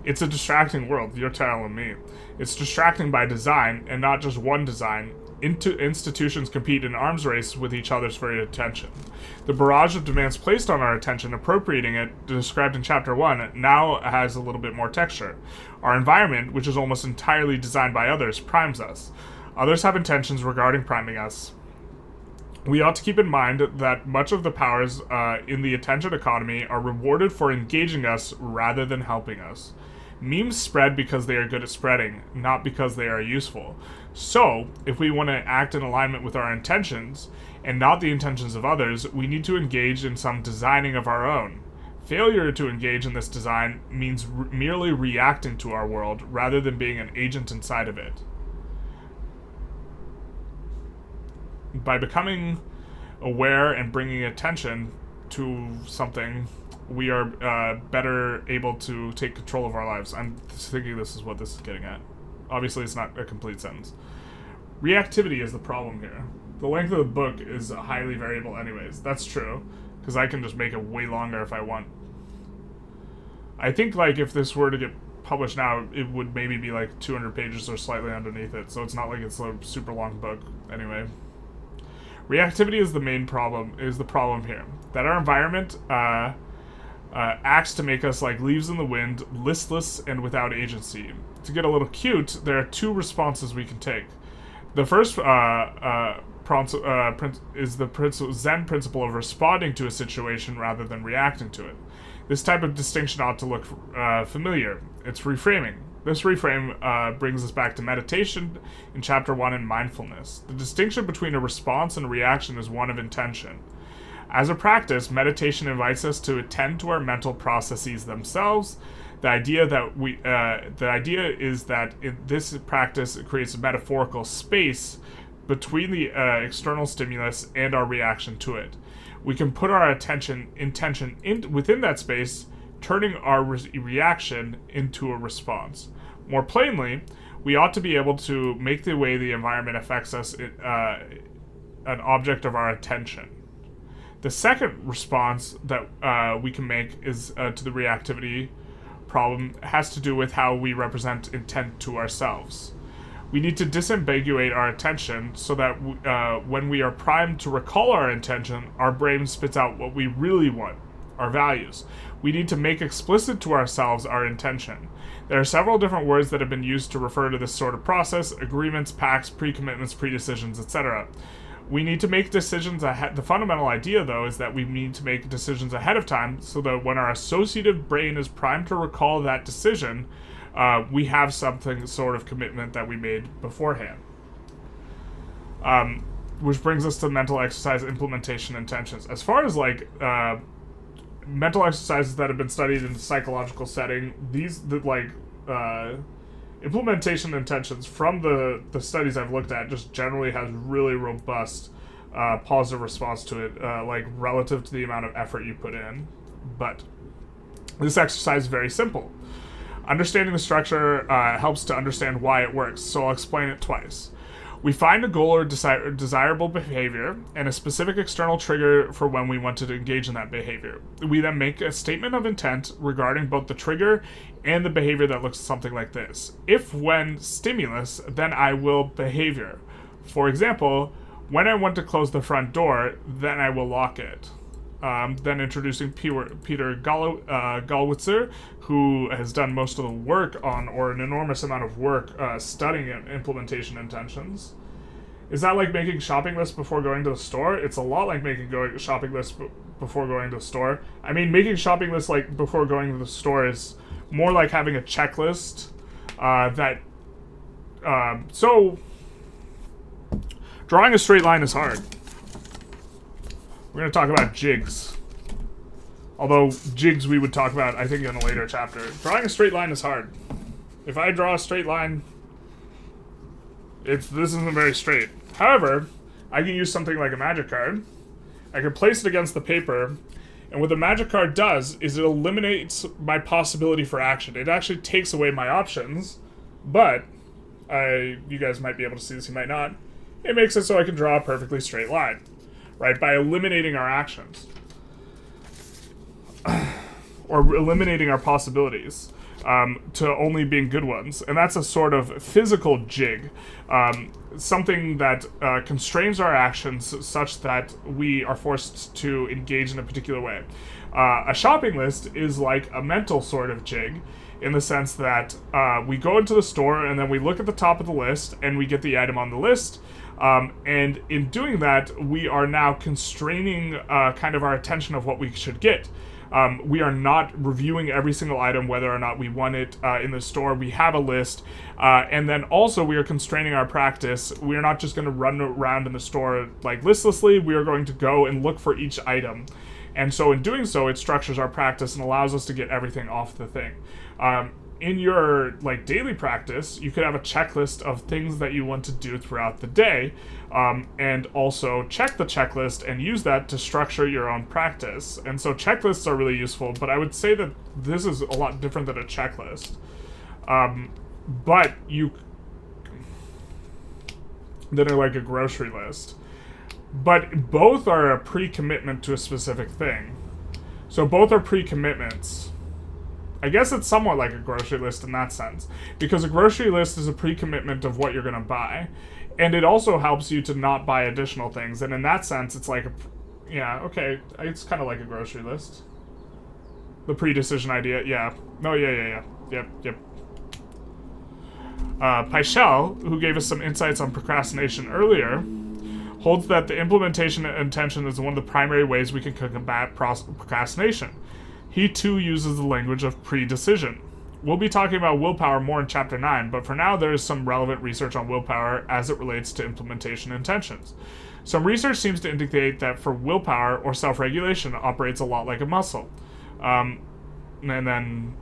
It's a distracting world, you're telling me. It's distracting by design, and not just one design. Institutions compete in arms race with each other's for your attention. The barrage of demands placed on our attention, appropriating it, described in Chapter 1, now has a little bit more texture. Our environment, which is almost entirely designed by others, primes us. Others have intentions regarding priming us. We ought to keep in mind that much of the powers in the attention economy are rewarded for engaging us rather than helping us. Memes spread because they are good at spreading, not because they are useful. So, if we want to act in alignment with our intentions, and not the intentions of others, we need to engage in some designing of our own. Failure to engage in this design means merely reacting to our world rather than being an agent inside of it. By becoming aware and bringing attention to something, we are better able to take control of our lives. I'm thinking this is what this is getting at. Obviously, it's not a complete sentence. Reactivity is the problem here. The length of the book is highly variable anyways. That's true, because I can just make it way longer if I want. I think, like, if this were to get published now, it would maybe be like 200 pages or slightly underneath it, so it's not like it's a super long book anyway. Reactivity is the main problem, here. That our environment acts to make us like leaves in the wind, listless and without agency. To get a little cute, there are two responses we can take. The first is the Zen principle of responding to a situation rather than reacting to it. This type of distinction ought to look familiar. It's reframing. This reframe brings us back to meditation in Chapter 1 and mindfulness. The distinction between a response and a reaction is one of intention. As a practice, meditation invites us to attend to our mental processes themselves. The idea is that in this practice it creates a metaphorical space between the external stimulus and our reaction to it. We can put our intention within that space, turning our reaction into a response. More plainly, we ought to be able to make the way the environment affects us an object of our attention. The second response that we can make is to the reactivity problem has to do with how we represent intent to ourselves. We need to disambiguate our attention so that when we are primed to recall our intention, our brain spits out what we really want, our values. We need to make explicit to ourselves our intention. There are several different words that have been used to refer to this sort of process: agreements, pacts, pre-commitments, pre-decisions, etc. We need to make decisions ahead. The fundamental idea, though, is that we need to make decisions ahead of time so that when our associative brain is primed to recall that decision, we have something sort of commitment that we made beforehand. Which brings us to mental exercise implementation intentions. As far as like mental exercises that have been studied in a psychological setting, implementation intentions from the studies I've looked at just generally has really robust positive response to it, like relative to the amount of effort you put in. But this exercise is very simple. Understanding the structure helps to understand why it works, so I'll explain it twice. We find a goal or desirable behavior and a specific external trigger for when we want to engage in that behavior. We then make a statement of intent regarding both the trigger and the behavior that looks something like this. If when stimulus, then I will behavior. For example, when I want to close the front door, then I will lock it. Then introducing Peter Gallwitzer, who has done most of the work on, or an enormous amount of work studying implementation intentions. Is that like making shopping lists before going to the store? It's a lot like making shopping lists before going to the store. I mean, making shopping lists like before going to the store is more like having a checklist so drawing a straight line is hard. We're going to talk about jigs. Although jigs we would talk about, I think, in a later chapter. Drawing a straight line is hard. If I draw a straight line, this isn't very straight. However, I can use something like a magic card. I can place it against the paper, and what the magic card does is it eliminates my possibility for action. It actually takes away my options, but you guys might be able to see this, you might not. It makes it so I can draw a perfectly straight line, right, by eliminating our actions. Or eliminating our possibilities to only being good ones. And that's a sort of physical jig, something that constrains our actions such that we are forced to engage in a particular way. A shopping list is like a mental sort of jig, in the sense that we go into the store and then we look at the top of the list and we get the item on the list. And in doing that, we are now constraining kind of our attention of what we should get. We are not reviewing every single item, whether or not we want it in the store. We have a list. And then also we are constraining our practice. We are not just going to run around in the store like listlessly. We are going to go and look for each item. And so in doing so, it structures our practice and allows us to get everything off the thing. In your like daily practice, you could have a checklist of things that you want to do throughout the day, and also check the checklist and use that to structure your own practice. And so checklists are really useful, but I would say that this is a lot different than a checklist. But than like a grocery list. But both are a pre-commitment to a specific thing. So both are pre-commitments. I guess it's somewhat like a grocery list in that sense, because a grocery list is a pre-commitment of what you're going to buy, and it also helps you to not buy additional things, and in that sense, it's like it's kind of like a grocery list. The pre-decision idea, yeah. No, yeah. Yep. Ch6, who gave us some insights on procrastination earlier, holds that the implementation intention is one of the primary ways we can combat procrastination. He too uses the language of pre-decision. We'll be talking about willpower more in Chapter 9, but for now there is some relevant research on willpower as it relates to implementation intentions. Some research seems to indicate that for willpower or self-regulation operates a lot like a muscle. And then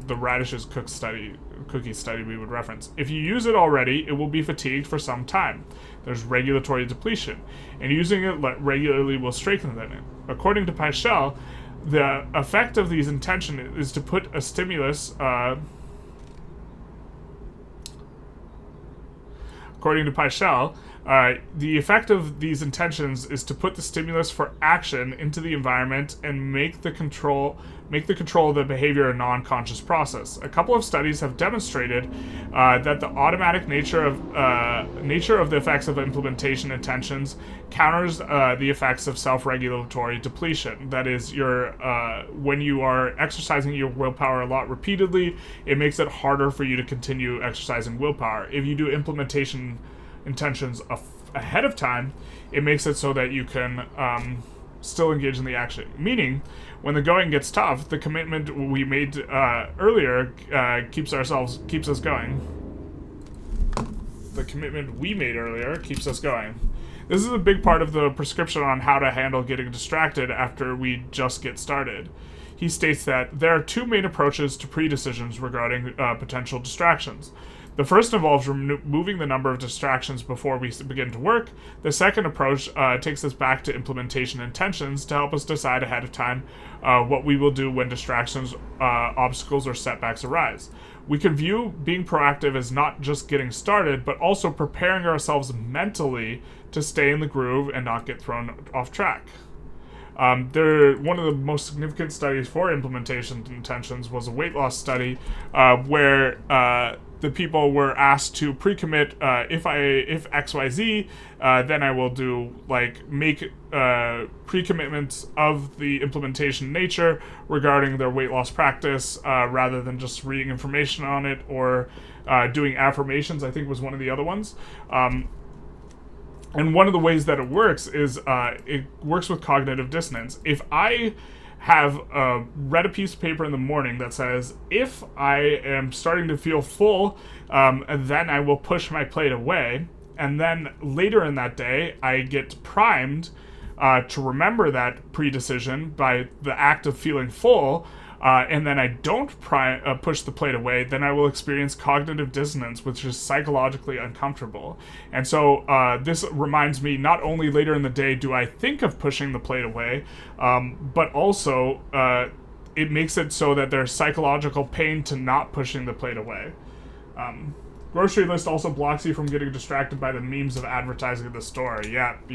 the radishes cookie study we would reference. If you use it already, it will be fatigued for some time. There's regulatory depletion, and using it regularly will strengthen it. According to Ch6, the effect of these intentions is to put a stimulus. According to Ch6, the effect of these intentions is to put the stimulus for action into the environment and make the control of the behavior a non-conscious process. A couple of studies have demonstrated that the automatic nature of the effects of implementation intentions counters the effects of self-regulatory depletion. That is, when you are exercising your willpower a lot repeatedly, it makes it harder for you to continue exercising willpower. If you do implementation intentions ahead of time, it makes it so that you can still engage in the action. Meaning, when the going gets tough, the commitment we made earlier keeps us going. The commitment we made earlier keeps us going. This is a big part of the prescription on how to handle getting distracted after we just get started. He states that there are two main approaches to pre-decisions regarding potential distractions. The first involves removing the number of distractions before we begin to work. The second approach takes us back to implementation intentions to help us decide ahead of time what we will do when distractions, obstacles, or setbacks arise. We can view being proactive as not just getting started, but also preparing ourselves mentally to stay in the groove and not get thrown off track. One of the most significant studies for implementation intentions was a weight loss study where the people were asked to pre-commit, if XYZ, then I will do, make pre-commitments of the implementation nature regarding their weight loss practice, rather than just reading information on it or doing affirmations, I think was one of the other ones. And one of the ways that it works is it works with cognitive dissonance. If I have read a piece of paper in the morning that says, if I am starting to feel full, then I will push my plate away, and then later in that day, I get primed to remember that pre-decision by the act of feeling full, and then I don't push the plate away, then I will experience cognitive dissonance, which is psychologically uncomfortable. And so this reminds me, not only later in the day do I think of pushing the plate away, but also it makes it so that there's psychological pain to not pushing the plate away. Grocery list also blocks you from getting distracted by the memes of advertising at the store. Yep.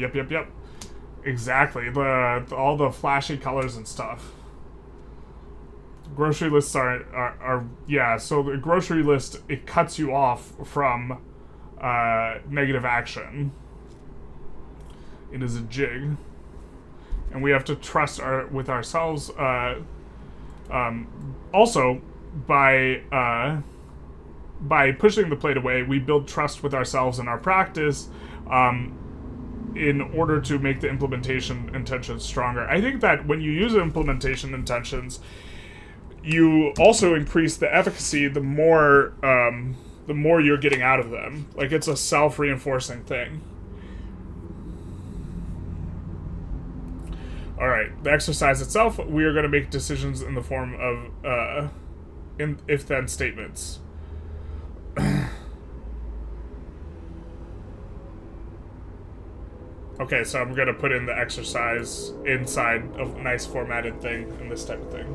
Exactly. All the flashy colors and stuff. Grocery lists are so the grocery list, it cuts you off from negative action. It is a jig. And we have to trust with ourselves. Also, by pushing the plate away, we build trust with ourselves in our practice in order to make the implementation intentions stronger. I think that when you use implementation intentions, you also increase the efficacy the more you're getting out of them. Like, it's a self-reinforcing thing. All right, the exercise itself, we are going to make decisions in the form of if-then statements. Okay, so I'm going to put in the exercise inside a nice formatted thing and this type of thing.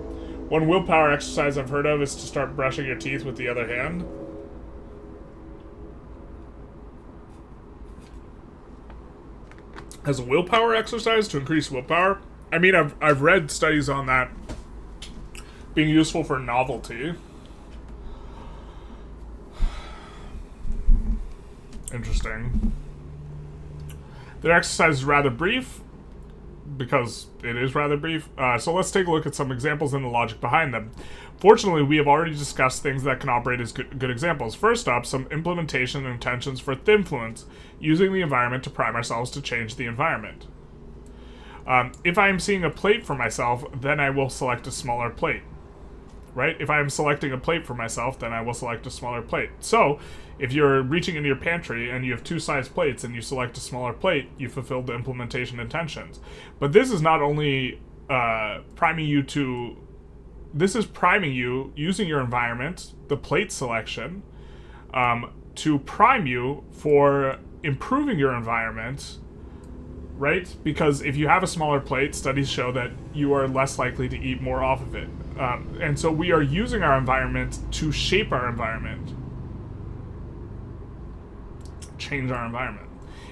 One willpower exercise I've heard of is to start brushing your teeth with the other hand. As a willpower exercise to increase willpower? I mean, I've read studies on that being useful for novelty. Interesting. The exercise is rather brief, because it is rather brief. So let's take a look at some examples and the logic behind them. Fortunately, we have already discussed things that can operate as good examples. First up, some implementation and intentions for influence, using the environment to prime ourselves to change the environment. If I am seeing a plate for myself, then I will select a smaller plate. Right? If I am selecting a plate for myself, then I will select a smaller plate. So, if you're reaching into your pantry and you have two size plates and you select a smaller plate, you fulfilled the implementation intentions. But this is not only priming you to... This is priming you, using your environment, the plate selection, to prime you for improving your environment, right? Because if you have a smaller plate, studies show that you are less likely to eat more off of it. And so we are using our environment to shape our environment. Change our environment.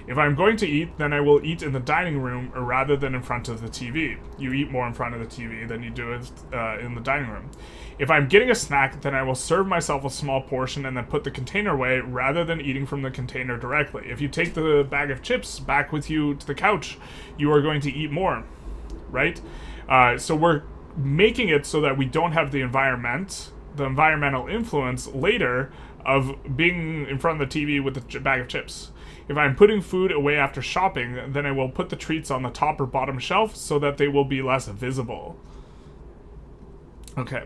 If I'm going to eat, then I will eat in the dining room rather than in front of the TV. You eat more in front of the TV than you do in the dining room. If I'm getting a snack, then I will serve myself a small portion and then put the container away rather than eating from the container directly. If you take the bag of chips back with you to the couch, you are going to eat more, right? So we're making it so that we don't have the environmental influence later of being in front of the TV with the bag of chips. If I'm putting food away after shopping, then I will put the treats on the top or bottom shelf so that they will be less visible. Okay.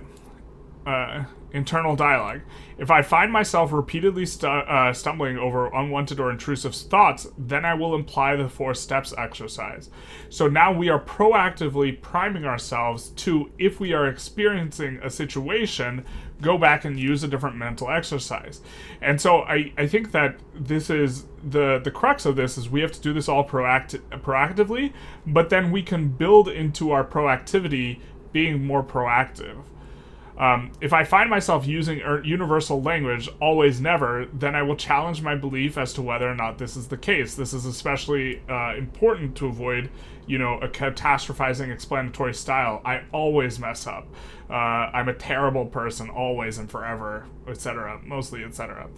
Internal dialogue. If I find myself repeatedly stumbling over unwanted or intrusive thoughts, then I will imply the 4 steps exercise. So now we are proactively priming ourselves to, if we are experiencing a situation, go back and use a different mental exercise. And so I think that this is the crux of this, is we have to do this all proactively, but then we can build into our proactivity being more proactive. If I find myself using universal language, always never, then I will challenge my belief as to whether or not this is the case. This is especially important to avoid, a catastrophizing explanatory style. I always mess up. I'm a terrible person, always and forever, etc. Mostly, etc.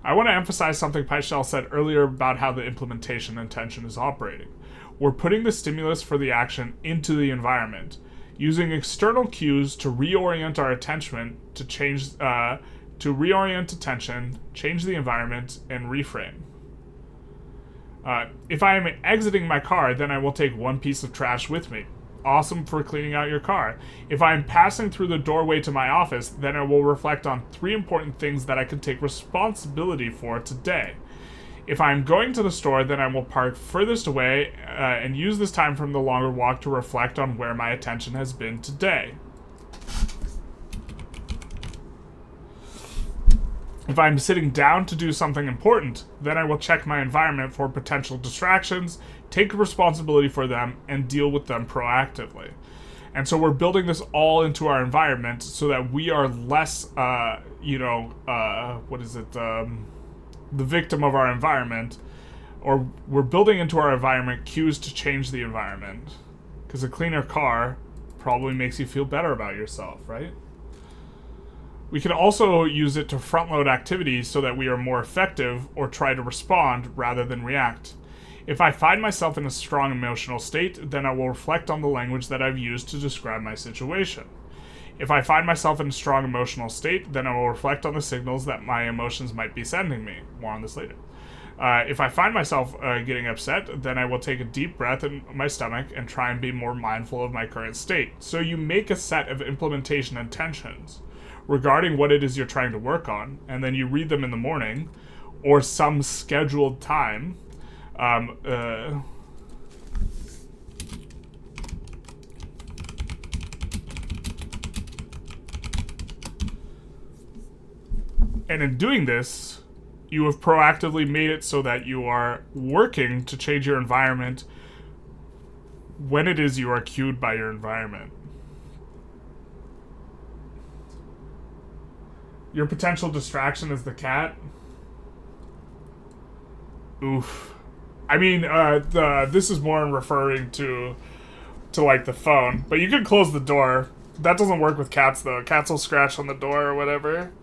I want to emphasize something Ch6 said earlier about how the implementation intention is operating. We're putting the stimulus for the action into the environment, using external cues to reorient our attention to reorient attention, change the environment, and reframe. If I am exiting my car, then I will take one piece of trash with me. Awesome for cleaning out your car. If I am passing through the doorway to my office, then I will reflect on 3 important things that I can take responsibility for today. If I'm going to the store, then I will park furthest away and use this time from the longer walk to reflect on where my attention has been today. If I'm sitting down to do something important, then I will check my environment for potential distractions, take responsibility for them, and deal with them proactively. And so we're building this all into our environment so that we are less, the victim of our environment, or we're building into our environment cues to change the environment. Because a cleaner car probably makes you feel better about yourself, right? We can also use it to front load activities so that we are more effective or try to respond rather than react. If I find myself in a strong emotional state, then I will reflect on the language that I've used to describe my situation. If I find myself in a strong emotional state, then I will reflect on the signals that my emotions might be sending me. More on this later. If I find myself getting upset, then I will take a deep breath in my stomach and try and be more mindful of my current state. So you make a set of implementation intentions regarding what it is you're trying to work on, and then you read them in the morning or some scheduled time. And in doing this, you have proactively made it so that you are working to change your environment when it is you are cued by your environment. Your potential distraction is the cat. Oof. I mean, this is more referring to like the phone, but you can close the door. That doesn't work with cats though. Cats will scratch on the door or whatever.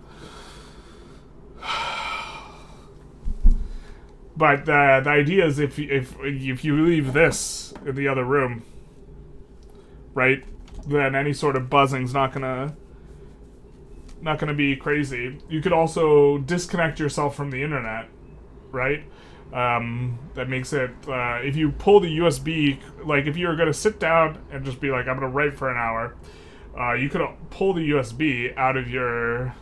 But the idea is if you leave this in the other room, right, then any sort of buzzing's not gonna be crazy. You could also disconnect yourself from the internet, right? That makes it, if you pull the USB, like if you're gonna sit down and just be like, I'm gonna write for an hour, you could pull the USB out of your,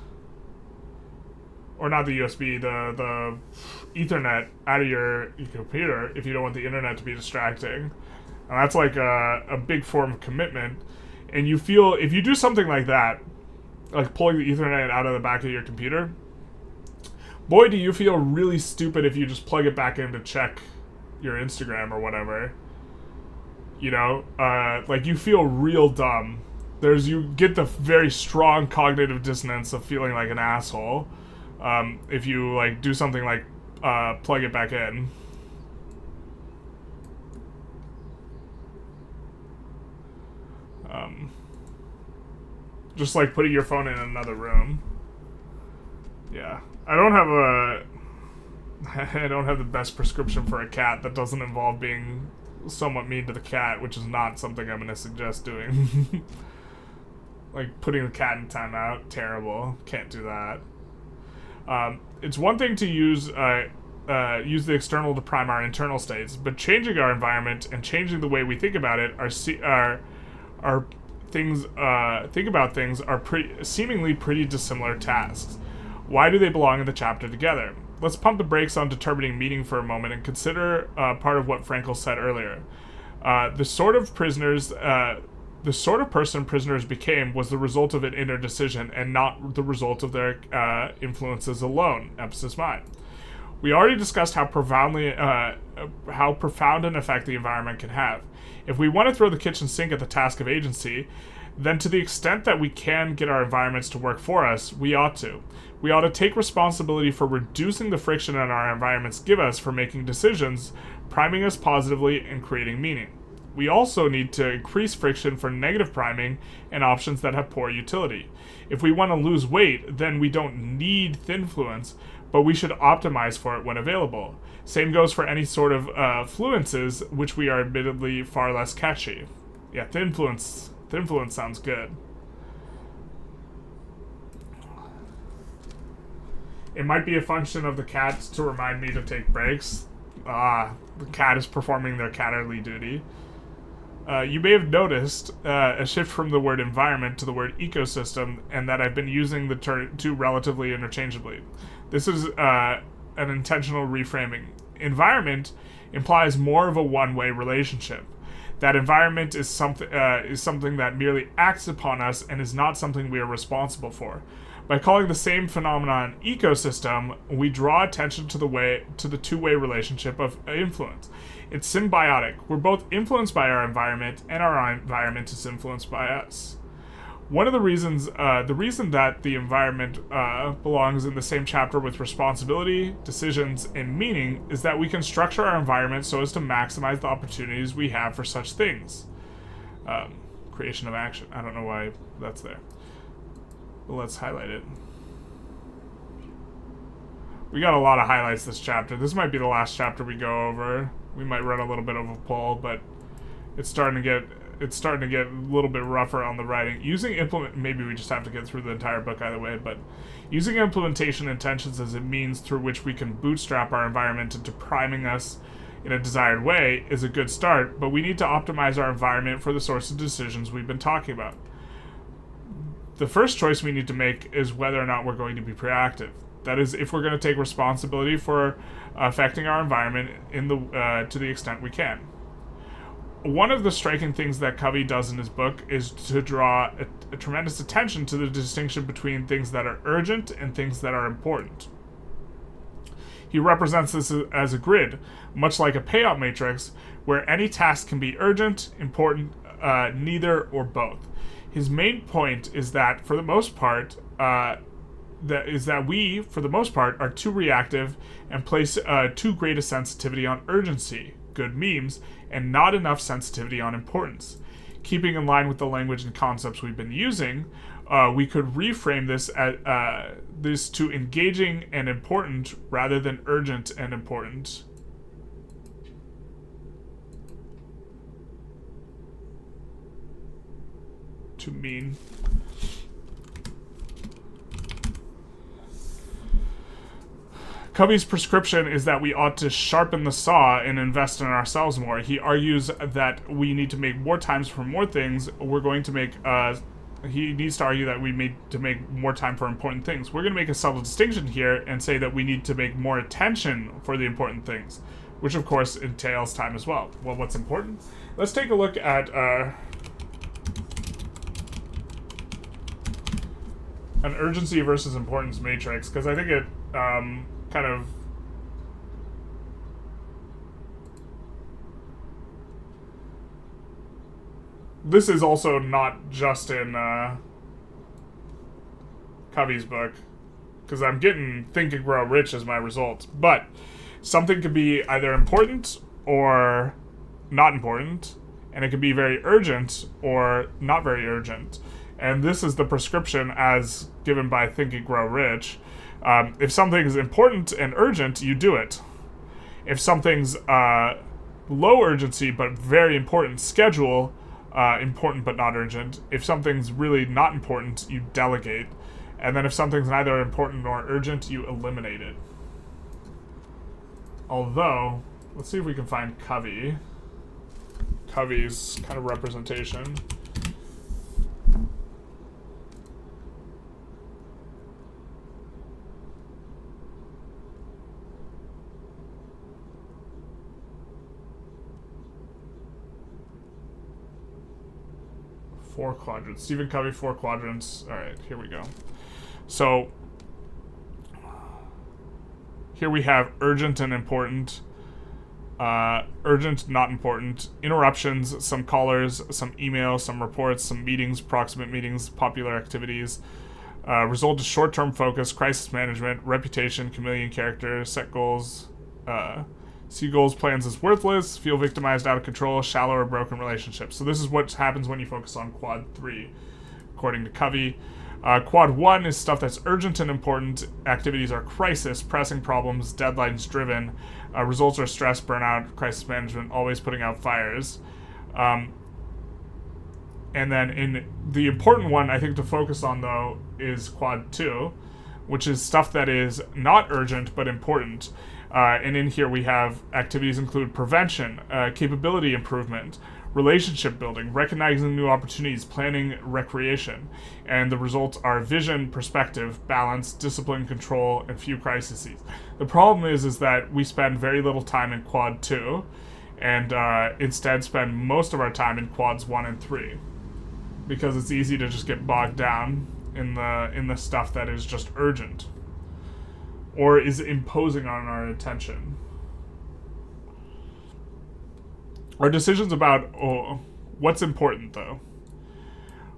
or not the USB, the Ethernet out of your computer if you don't want the internet to be distracting. And that's like a big form of commitment. And you feel, if you do something like that, like pulling the Ethernet out of the back of your computer, boy, do you feel really stupid if you just plug it back in to check your Instagram or whatever. You know, like you feel real dumb. You get the very strong cognitive dissonance of feeling like an asshole if you like do something like plug it back in. Just like putting your phone in another room. Yeah. I don't have the best prescription for a cat that doesn't involve being somewhat mean to the cat, which is not something I'm going to suggest doing. Like putting the cat in timeout, terrible. Can't do that. It's one thing to use the external to prime our internal states, but changing our environment and changing the way we think about it are seemingly pretty dissimilar tasks. Why do they belong in the chapter together? Let's pump the brakes on determining meaning for a moment and consider part of what Frankl said earlier. The sort of person prisoners became was the result of an inner decision and not the result of their influences alone. Emphasis mine. We already discussed how profound an effect the environment can have. If we want to throw the kitchen sink at the task of agency, then to the extent that we can get our environments to work for us, we ought to. We ought to take responsibility for reducing the friction that our environments give us for making decisions, priming us positively, and creating meaning. We also need to increase friction for negative priming and options that have poor utility. If we want to lose weight, then we don't need thinfluence, but we should optimize for it when available. Same goes for any sort of fluences, which we are admittedly far less catchy. Yeah, thinfluence sounds good. It might be a function of the cat to remind me to take breaks. The cat is performing their catterly duty. You may have noticed a shift from the word environment to the word ecosystem, and that I've been using the two relatively interchangeably. This is an intentional reframing. Environment implies more of a one-way relationship. That environment is something that merely acts upon us and is not something we are responsible for. By calling the same phenomenon ecosystem, we draw attention to the two-way relationship of influence. It's symbiotic. We're both influenced by our environment, and our environment is influenced by us. One of the reasons that the environment belongs in the same chapter with responsibility, decisions, and meaning is that we can structure our environment so as to maximize the opportunities we have for such things. Creation of action. I don't know why that's there. But let's highlight it. We got a lot of highlights this chapter. This might be the last chapter we go over. We might run a little bit of a poll, but it's starting to get a little bit rougher on the writing. Maybe we just have to get through the entire book either way, but using implementation intentions as a means through which we can bootstrap our environment into priming us in a desired way is a good start, but we need to optimize our environment for the sorts of decisions we've been talking about. The first choice we need to make is whether or not we're going to be proactive. That is, if we're going to take responsibility for affecting our environment to the extent we can. One of the striking things that Covey does in his book is to draw tremendous attention to the distinction between things that are urgent and things that are important. He represents this as a grid, much like a payout matrix, where any task can be urgent, important, neither, or both. His main point is that, for the most part, we, for the most part, are too reactive and place too great a sensitivity on urgency, good memes, and not enough sensitivity on importance. Keeping in line with the language and concepts we've been using, we could reframe this to engaging and important rather than urgent and important. To mean. Covey's prescription is that we ought to sharpen the saw and invest in ourselves more. He argues that we need to make more times for more things. He needs to argue that we need to make more time for important things. We're going to make a subtle distinction here and say that we need to make more attention for the important things, which of course entails time as well. Well, what's important? Let's take a look at an urgency versus importance matrix, because I think it kind of this is also not just in Covey's book, because I'm getting Think and Grow Rich as my result, but something could be either important or not important, and it could be very urgent or not very urgent. And this is the prescription as given by Think and Grow Rich. If something is important and urgent, you do it. If something's low urgency but very important, schedule important but not urgent. If something's really not important, you delegate. And then if something's neither important nor urgent, you eliminate it. Although, let's see if we can find Covey's kind of representation. Four quadrants. Stephen Covey, 4 quadrants. All right, here we go. So here we have urgent and important, urgent, not important, interruptions, some callers, some emails, some reports, some meetings, proximate meetings, popular activities. Result is short-term focus, crisis management, reputation, chameleon character, set goals, see goals, plans as worthless, feel victimized, out of control, shallow or broken relationships. So this is what happens when you focus on quad 3, according to Covey. Quad 1 is stuff that's urgent and important. Activities are crisis, pressing problems, deadlines driven. Results are stress, burnout, crisis management, always putting out fires. And then in the important one, I think to focus on, though, is quad 2, which is stuff that is not urgent but important. And in here we have activities include prevention, capability improvement, relationship building, recognizing new opportunities, planning recreation. And the results are vision, perspective, balance, discipline, control, and few crises. The problem is that we spend very little time in quad 2 and instead spend most of our time in quads 1 and 3 because it's easy to just get bogged down in the stuff that is just urgent or is imposing on our attention. Our decisions about what's important, though.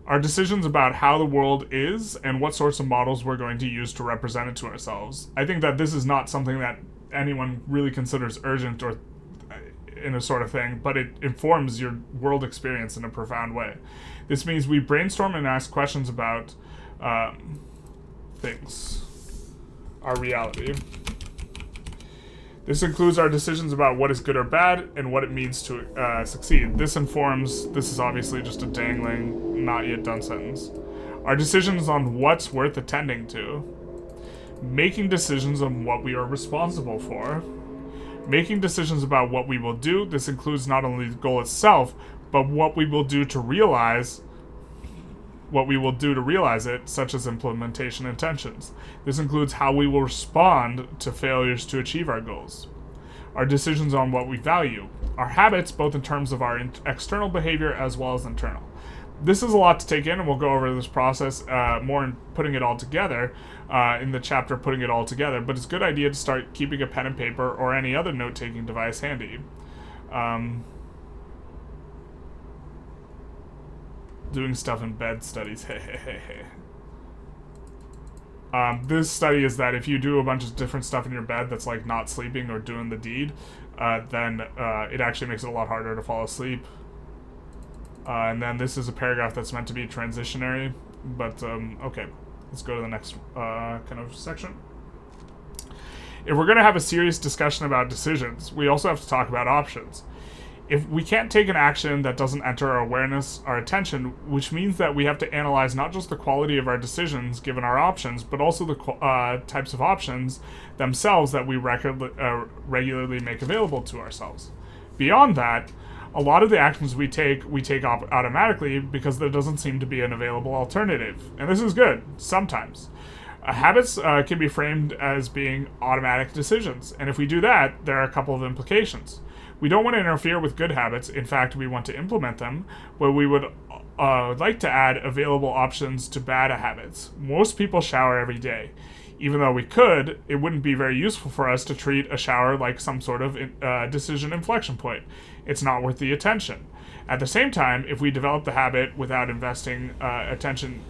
Our decisions about how the world is and what sorts of models we're going to use to represent it to ourselves. I think that this is not something that anyone really considers urgent or in a sort of thing, but it informs your world experience in a profound way. This means we brainstorm and ask questions about things. Our reality. This includes our decisions about what is good or bad and what it means to succeed. This is obviously just a dangling, not yet done sentence. Our decisions on what's worth attending to. Making decisions on what we are responsible for. Making decisions about what we will do. This includes not only the goal itself, but what we will do to realize it, such as implementation intentions. This includes how we will respond to failures to achieve our goals. Our decisions on what we value. Our habits, both in terms of our external behavior as well as internal. This is a lot to take in, and we'll go over this process more in putting it all together in the chapter Putting It All Together, but it's a good idea to start keeping a pen and paper or any other note-taking device handy. Doing stuff in bed studies, this study is that if you do a bunch of different stuff in your bed that's like not sleeping or doing the deed, then it actually makes it a lot harder to fall asleep. And then this is a paragraph that's meant to be transitionary, but okay, let's go to the next kind of section. If we're going to have a serious discussion about decisions, we also have to talk about options. If we can't take an action that doesn't enter our awareness, our attention, which means that we have to analyze not just the quality of our decisions given our options, but also the types of options themselves that we regularly make available to ourselves. Beyond that, a lot of the actions we take automatically because there doesn't seem to be an available alternative. And this is good, sometimes. Habits can be framed as being automatic decisions, and if we do that, there are a couple of implications. We don't want to interfere with good habits. In fact, we want to implement them, but we would like to add available options to bad habits. Most people shower every day. Even though we could, it wouldn't be very useful for us to treat a shower like some sort of decision inflection point. It's not worth the attention. At the same time, if we develop the habit without investing attention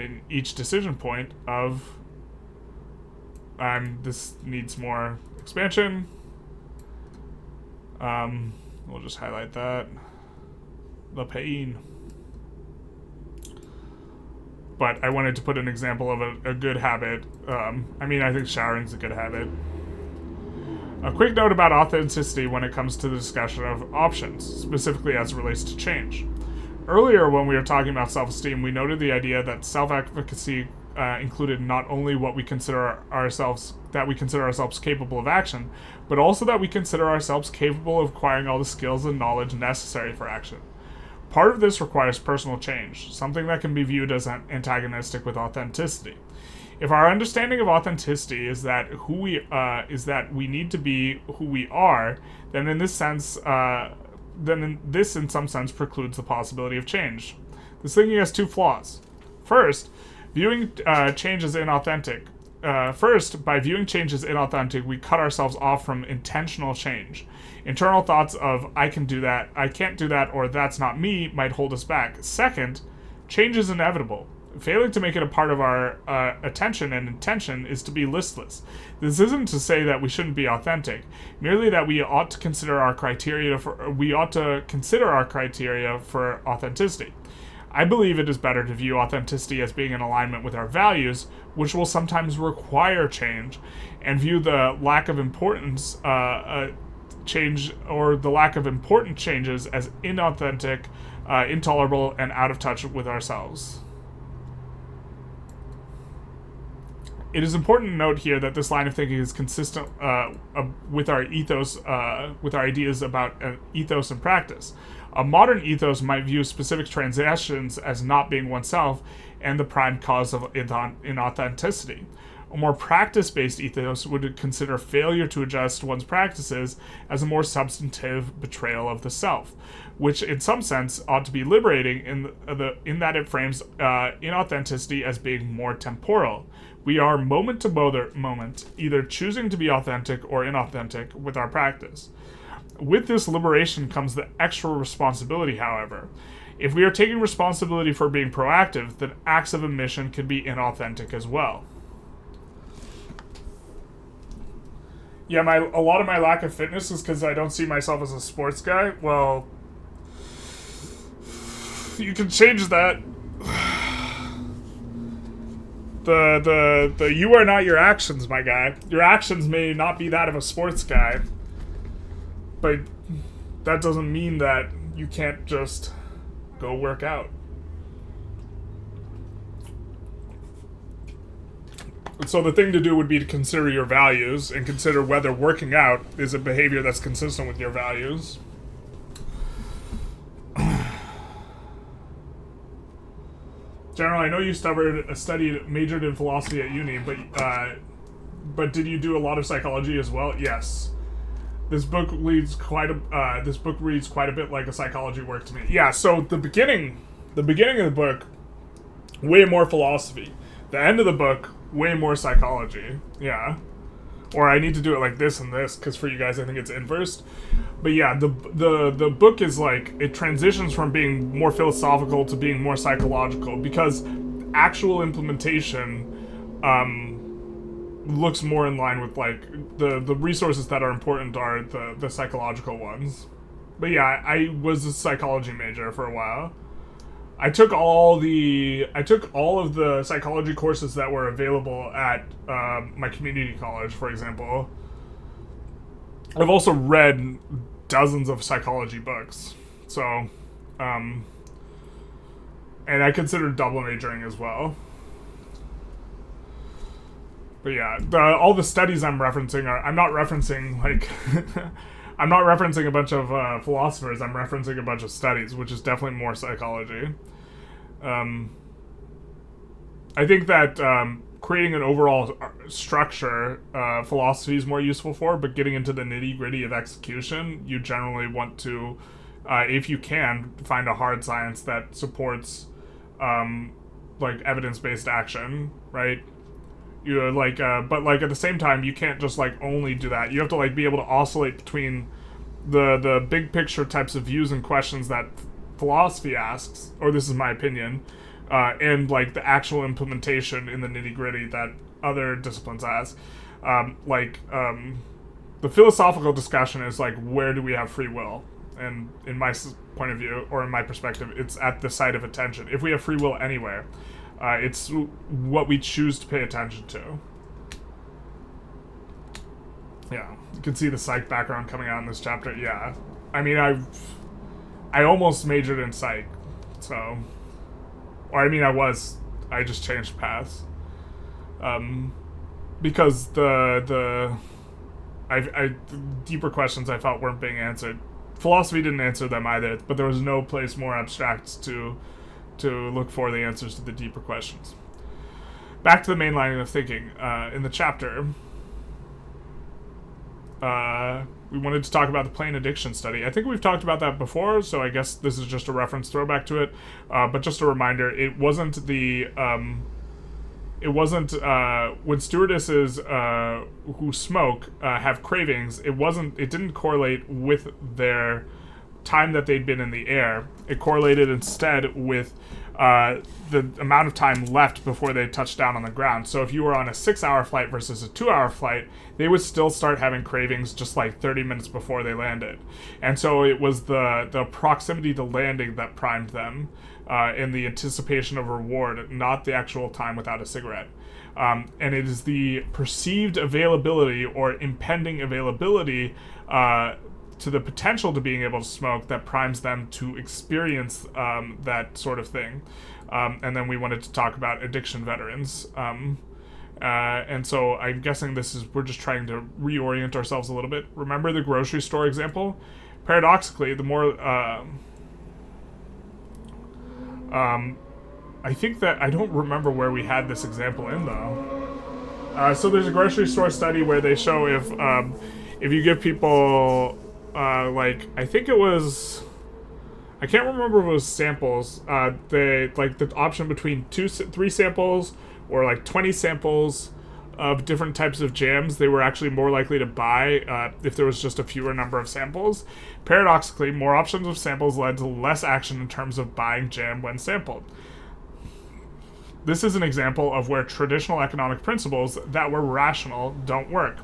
in each decision point of this needs more expansion. We'll just highlight that. The pain. But I wanted to put an example of a good habit. I think showering's a good habit. A quick note about authenticity when it comes to the discussion of options, specifically as it relates to change. Earlier, when we were talking about self-esteem, we noted the idea that self-efficacy included not only what we consider ourselves capable of action, but also that we consider ourselves capable of acquiring all the skills and knowledge necessary for action. Part of this requires personal change, something that can be viewed as antagonistic with authenticity. If our understanding of authenticity is that we need to be who we are, then this in some sense precludes the possibility of change. This thinking has two flaws. First, viewing change as inauthentic. By viewing change as inauthentic, we cut ourselves off from intentional change. Internal thoughts of, I can do that, I can't do that, or that's not me, might hold us back. Second, change is inevitable. Failing to make it a part of our attention and intention is to be listless. This isn't to say that we shouldn't be authentic, merely that we ought to consider our criteria for authenticity. I believe it is better to view authenticity as being in alignment with our values, which will sometimes require change, and view the lack of importance changes as inauthentic, intolerable, and out of touch with ourselves. It is important to note here that this line of thinking is consistent with our ethos, with our ideas about ethos and practice. A modern ethos might view specific transactions as not being oneself and the prime cause of inauthenticity. A more practice-based ethos would consider failure to adjust one's practices as a more substantive betrayal of the self, which in some sense ought to be liberating in that it frames inauthenticity as being more temporal. We are moment to moment, either choosing to be authentic or inauthentic with our practice. With this liberation comes the extra responsibility, however. If we are taking responsibility for being proactive, then acts of omission can be inauthentic as well. Yeah, a lot of my lack of fitness is because I don't see myself as a sports guy. Well, you can change that. You are not your actions, my guy. Your actions may not be that of a sports guy, but that doesn't mean that you can't just go work out. So the thing to do would be to consider your values and consider whether working out is a behavior that's consistent with your values. General, I know you majored in philosophy at uni, but did you do a lot of psychology as well? Yes. This book reads quite a bit like a psychology work to me. Yeah, so the beginning of the book, way more philosophy. The end of the book, way more psychology. Yeah. Or I need to do it like this and this, because for you guys I think it's inversed. But yeah, the book is like, it transitions from being more philosophical to being more psychological, because actual implementation looks more in line with like the resources that are important are the psychological ones. But yeah, I was a psychology major for a while. I took all of the psychology courses that were available at my community college, for example. I've also read dozens of psychology books, so and I consider double majoring as well. But yeah, all the studies I'm referencing I'm not referencing like I'm not referencing a bunch of philosophers. I'm referencing a bunch of studies, which is definitely more psychology. I think that creating an overall structure, philosophy is more useful for, but getting into the nitty-gritty of execution, you generally want to, if you can, find a hard science that supports like evidence-based action, right? You like, but like at the same time, you can't just like only do that. You have to like be able to oscillate between the big picture types of views and questions that philosophy asks, or this is my opinion, and like the actual implementation in the nitty gritty that other disciplines ask. The philosophical discussion is like, where do we have free will? And in my point of view, or in my perspective, it's at the site of attention. If we have free will anywhere, it's what we choose to pay attention to. Yeah, you can see the psych background coming out in this chapter. Yeah, I mean, I almost majored in psych, so, or I mean, I just changed paths, because the deeper questions I felt weren't being answered. Philosophy didn't answer them either, but there was no place more abstract to look for the answers to the deeper questions. Back to the main line of thinking. In the chapter, we wanted to talk about the plain addiction study. I think we've talked about that before, so I guess this is just a reference throwback to it. But just a reminder, it wasn't when stewardesses who smoke have cravings, it didn't correlate with their time that they'd been in the air. It correlated instead with the amount of time left before they touched down on the ground. So if you were on a 6-hour flight versus a 2-hour flight, they would still start having cravings just like 30 minutes before they landed. And so it was the proximity to landing that primed them, in the anticipation of reward, not the actual time without a cigarette. And it is the perceived availability or impending availability to the potential to being able to smoke that primes them to experience that sort of thing. And then we wanted to talk about addiction veterans. And so I'm guessing we're just trying to reorient ourselves a little bit. Remember the grocery store example? Paradoxically, the more... I think that I don't remember where we had this example in, though. So there's a grocery store study where they show if you give people... I think it was, I can't remember if it was samples. The option between 3 samples or like 20 samples of different types of jams, they were actually more likely to buy if there was just a fewer number of samples. Paradoxically, more options of samples led to less action in terms of buying jam when sampled. This is an example of where traditional economic principles that were rational don't work.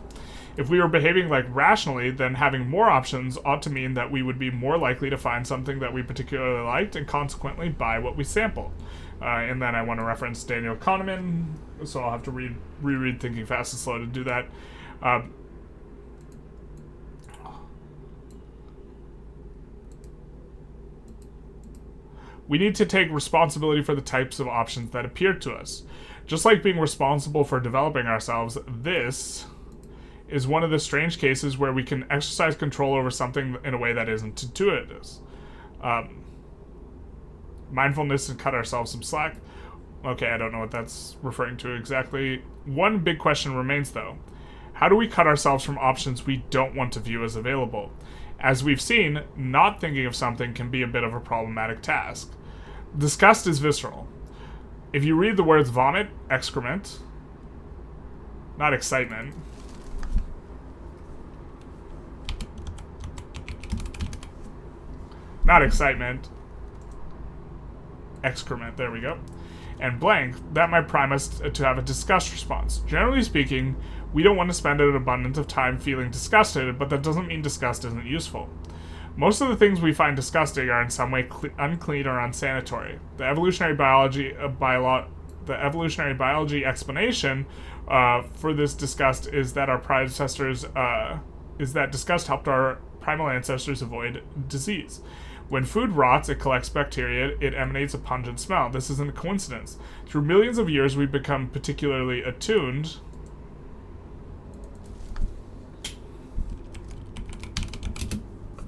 If we were behaving like rationally, then having more options ought to mean that we would be more likely to find something that we particularly liked and consequently buy what we sampled. And then I want to reference Daniel Kahneman, so I'll have to reread Thinking Fast and Slow to do that. We need to take responsibility for the types of options that appear to us. Just like being responsible for developing ourselves, this is one of the strange cases where we can exercise control over something in a way that isn't intuitive. Mindfulness and cut ourselves some slack. Okay, I don't know what that's referring to exactly. One big question remains, though. How do we cut ourselves from options we don't want to view as available? As we've seen, not thinking of something can be a bit of a problematic task. Disgust is visceral. If you read the words vomit, excrement, not excitement, excrement, there we go, and blank, that might prime us to have a disgust response. Generally speaking, we don't want to spend an abundance of time feeling disgusted, but that doesn't mean disgust isn't useful. Most of the things we find disgusting are in some way unclean or unsanitary. The evolutionary biology explanation for this disgust is that disgust helped our primal ancestors avoid disease. When food rots, it collects bacteria, it emanates a pungent smell. This isn't a coincidence. Through millions of years, we've become particularly attuned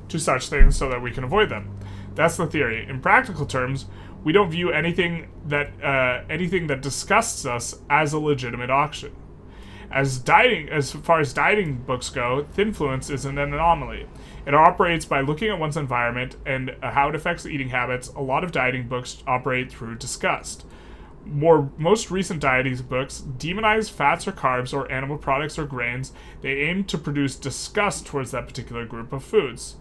to such things so that we can avoid them. That's the theory. In practical terms, we don't view anything that disgusts us as a legitimate option. As far as dieting books go, Thinfluence isn't an anomaly. It operates by looking at one's environment and how it affects eating habits. A lot of dieting books operate through disgust. Most recent dieting books demonize fats or carbs or animal products or grains. They aim to produce disgust towards that particular group of foods.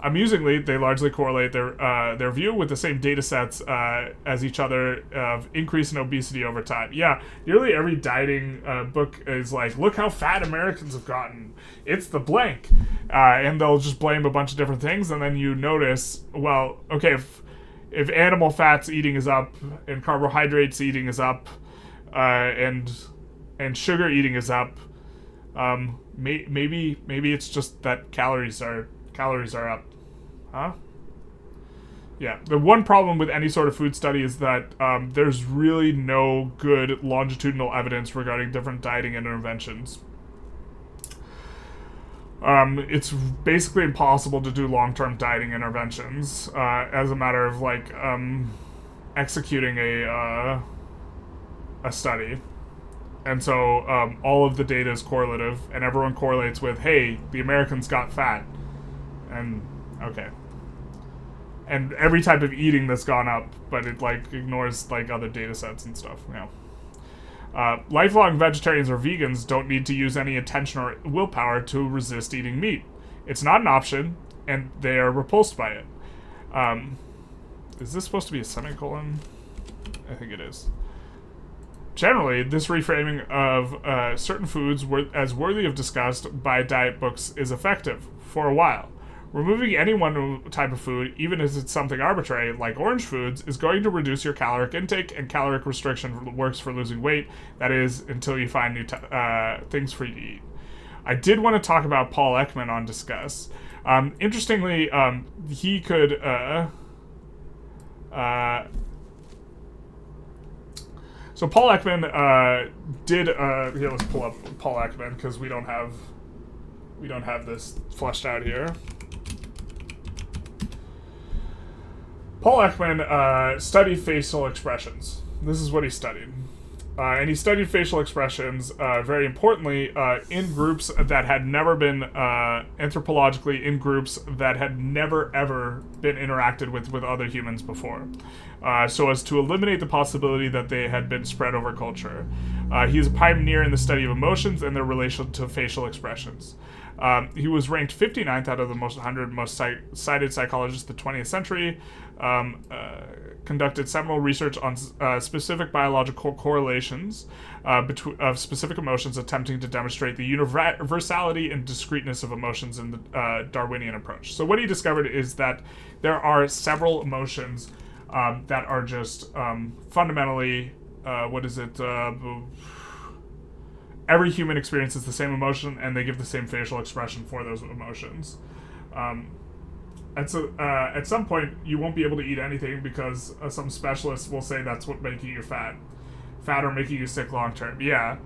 Amusingly, they largely correlate their view with the same data sets as each other of increase in obesity over time. Yeah, nearly every dieting book is like, look how fat Americans have gotten. It's the blank. And they'll just blame a bunch of different things, and then you notice, well, okay, if animal fats eating is up, and carbohydrates eating is up, and sugar eating is up, maybe it's just that calories are up. Huh? Yeah, the one problem with any sort of food study is that there's really no good longitudinal evidence regarding different dieting interventions. It's basically impossible to do long-term dieting interventions as a matter of like executing a study. And so all of the data is correlative, and everyone correlates with, hey, the Americans got fat. And, okay. And every type of eating that's gone up, but it, like, ignores, like, other data sets and stuff, yeah. Lifelong vegetarians or vegans don't need to use any attention or willpower to resist eating meat. It's not an option, and they are repulsed by it. Is this supposed to be a semicolon? I think it is. Generally, this reframing of certain foods as worthy of disgust by diet books is effective for a while. Removing any one type of food, even if it's something arbitrary, like orange foods, is going to reduce your caloric intake, and caloric restriction works for losing weight. That is, until you find new things for you to eat. I did want to talk about Paul Ekman on disgust. Interestingly, he could... So Paul Ekman did... here, let's pull up Paul Ekman, because we don't have this fleshed out here. Paul Ekman studied facial expressions. This is what he studied. And he studied facial expressions, very importantly, in groups that had never been, anthropologically, in groups that had never, ever been interacted with other humans before. So as to eliminate the possibility that they had been spread over culture. He is a pioneer in the study of emotions and their relation to facial expressions. He was ranked 59th out of the 100 most cited psychologists of the 20th century, conducted seminal research on specific biological correlations of specific emotions, attempting to demonstrate the universality and discreteness of emotions in the Darwinian approach. So what he discovered is that there are several emotions that are just fundamentally, every human experiences the same emotion, and they give the same facial expression for those emotions. And so, at some point, you won't be able to eat anything because some specialists will say that's what making you fat or making you sick long term. Yeah.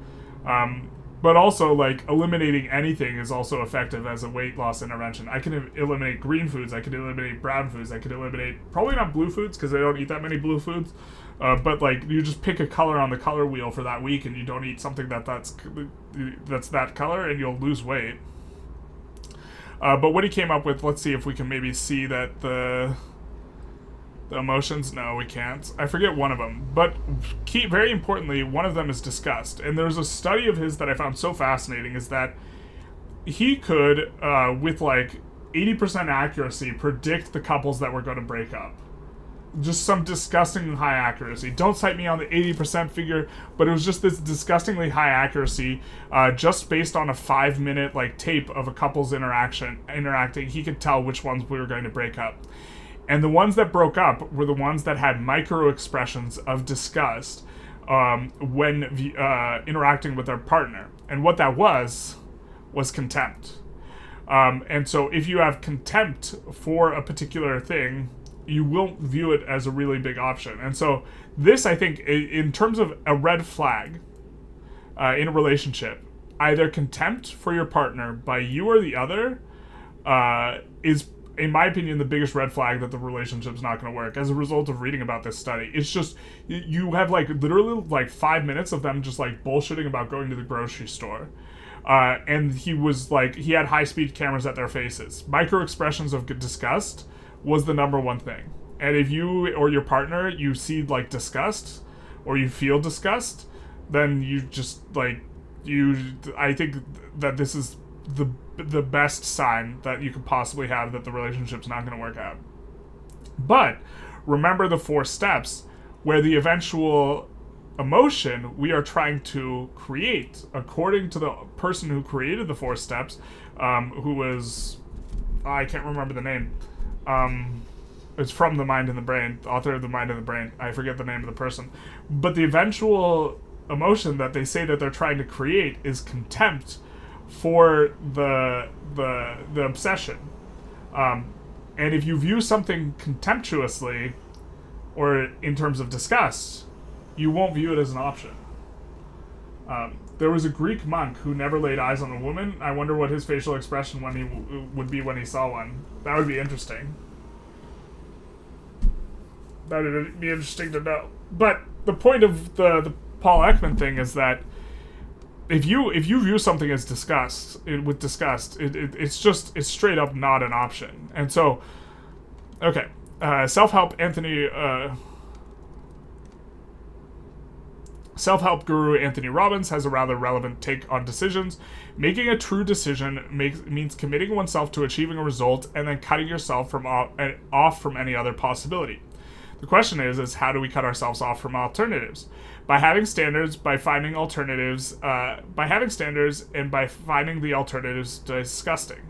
But also, like, eliminating anything is also effective as a weight loss intervention. I can eliminate green foods. I can eliminate brown foods. I can eliminate, probably not blue foods because I don't eat that many blue foods. But like you just pick a color on the color wheel for that week, and you don't eat something that's that color, and you'll lose weight. But what he came up with, let's see if we can maybe see that the emotions. No, we can't. I forget one of them. But very importantly, one of them is disgust. And there's a study of his that I found so fascinating, is that he could, with like 80% accuracy, predict the couples that were going to break up. Just some disgustingly high accuracy. Don't cite me on the 80% figure, but it was just this disgustingly high accuracy, just based on a 5-minute like tape of a couple's interacting. He could tell which ones we were going to break up, and the ones that broke up were the ones that had micro expressions of disgust when interacting with their partner, and what that was contempt. And so if you have contempt for a particular thing, you won't view it as a really big option. And so this, I think, in terms of a red flag in a relationship, either contempt for your partner by you or the other is, in my opinion, the biggest red flag that the relationship's not going to work as a result of reading about this study. It's just, you have like literally like 5 minutes of them just like bullshitting about going to the grocery store. And he had high-speed cameras at their faces. Micro expressions of disgust was the number one thing. And if you or your partner, you see like disgust, or you feel disgust, then you just like, I think that this is the best sign that you could possibly have that the relationship's not going to work out. But remember the 4 steps, where the eventual emotion we are trying to create, according to the person who created the 4 steps, who was, I can't remember the name. It's from The Mind and the Brain, the author of The Mind and the Brain. I forget the name of the person. But the eventual emotion that they say that they're trying to create is contempt for the obsession. And if you view something contemptuously, or in terms of disgust, you won't view it as an option. There was a Greek monk who never laid eyes on a woman. I wonder what his facial expression would be when he saw one. That would be interesting. That would be interesting to know. But the point of the Paul Ekman thing is that if you view something as disgust, it's straight up not an option. And so, okay, self-help guru Anthony Robbins has a rather relevant take on decisions. Making a true decision means committing oneself to achieving a result and then cutting yourself off from any other possibility. The question is how do we cut ourselves off from alternatives? By having standards, by finding alternatives, and by finding the alternatives disgusting.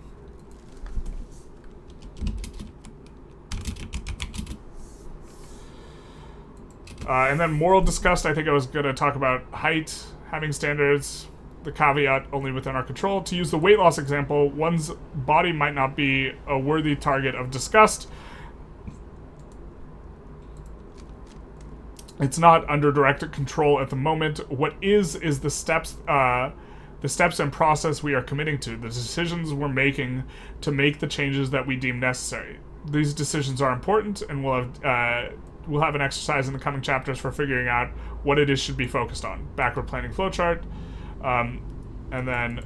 And then moral disgust, I think I was going to talk about height, having standards, the caveat only within our control. To use the weight loss example, one's body might not be a worthy target of disgust. It's not under direct control at the moment. What is the steps and process we are committing to, the decisions we're making to make the changes that we deem necessary. These decisions are important, and we'll have an exercise in the coming chapters for figuring out what it is should be focused on. Backward planning flowchart, and then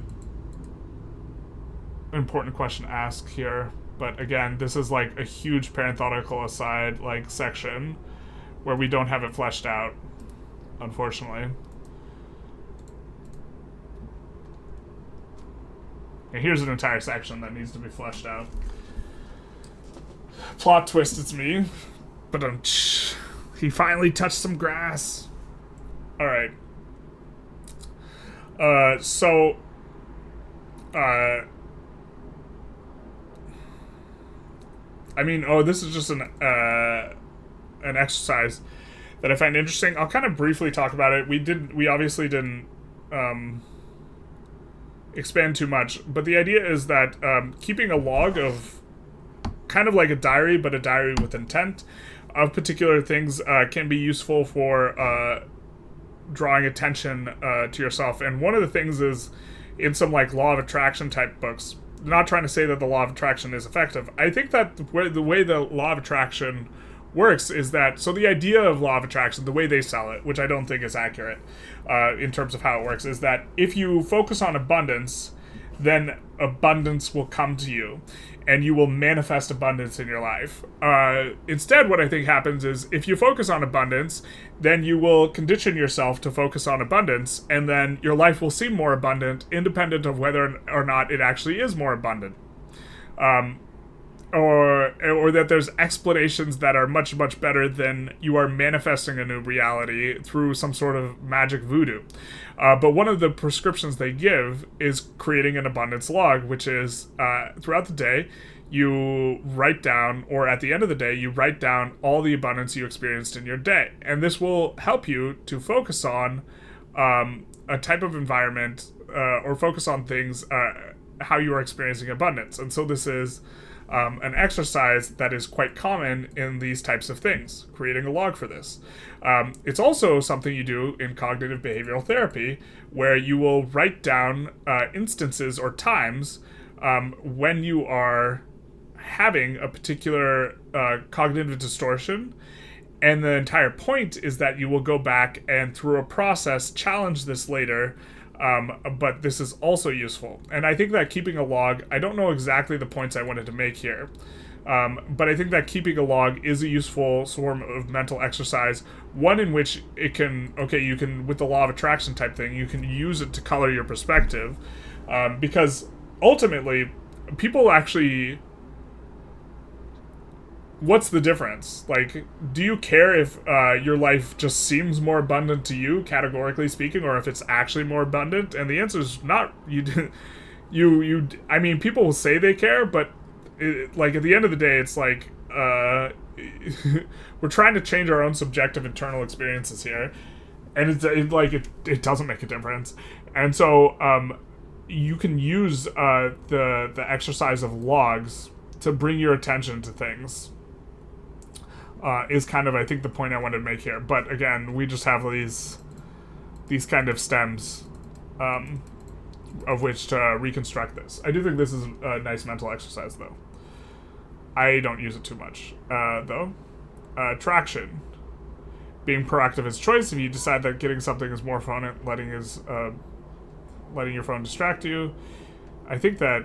an important question to ask here. But again, this is like a huge parenthetical aside like section where we don't have it fleshed out, unfortunately. And here's an entire section that needs to be fleshed out. Plot twist, it's me. But he finally touched some grass. Alright. This is just an exercise that I find interesting. I'll kind of briefly talk about it. We obviously didn't expand too much, but the idea is that keeping a log of kind of like a diary, but a diary with intent of particular things can be useful for drawing attention to yourself. And one of the things is in some like law of attraction type books, not trying to say that the law of attraction is effective. I think that the way the law of attraction works is that, so the idea of law of attraction, the way they sell it, which I don't think is accurate in terms of how it works, is that if you focus on abundance, then abundance will come to you and you will manifest abundance in your life. Instead, what I think happens is if you focus on abundance, then you will condition yourself to focus on abundance, and then your life will seem more abundant independent of whether or not it actually is more abundant. Or that there's explanations that are much, much better than you are manifesting a new reality through some sort of magic voodoo. But one of the prescriptions they give is creating an abundance log, which is throughout the day, you write down, or at the end of the day, you write down all the abundance you experienced in your day. And this will help you to focus on a type of environment or focus on things, how you are experiencing abundance. And so this is an exercise that is quite common in these types of things, creating a log for this. It's also something you do in cognitive behavioral therapy, where you will write down instances or times when you are having a particular cognitive distortion. And the entire point is that you will go back and through a process challenge this later. But this is also useful. And I think that keeping a log, I don't know exactly the points I wanted to make here, but I think that keeping a log is a useful form of mental exercise, one in which it can, you can, with the law of attraction type thing, you can use it to color your perspective, because ultimately, people actually... What's the difference? Like, do you care if your life just seems more abundant to you, categorically speaking, or if it's actually more abundant? And the answer is not. I mean, people will say they care, but like at the end of the day, it's like we're trying to change our own subjective internal experiences here, and it doesn't make a difference. And so you can use the exercise of logs to bring your attention to things. Is kind of, I think, the point I wanted to make here. But again, we just have these kind of stems of which to reconstruct this. I do think this is a nice mental exercise, though. I don't use it too much, though. Traction. Being proactive is choice. If you decide that getting something is more fun, letting your phone distract you. I think that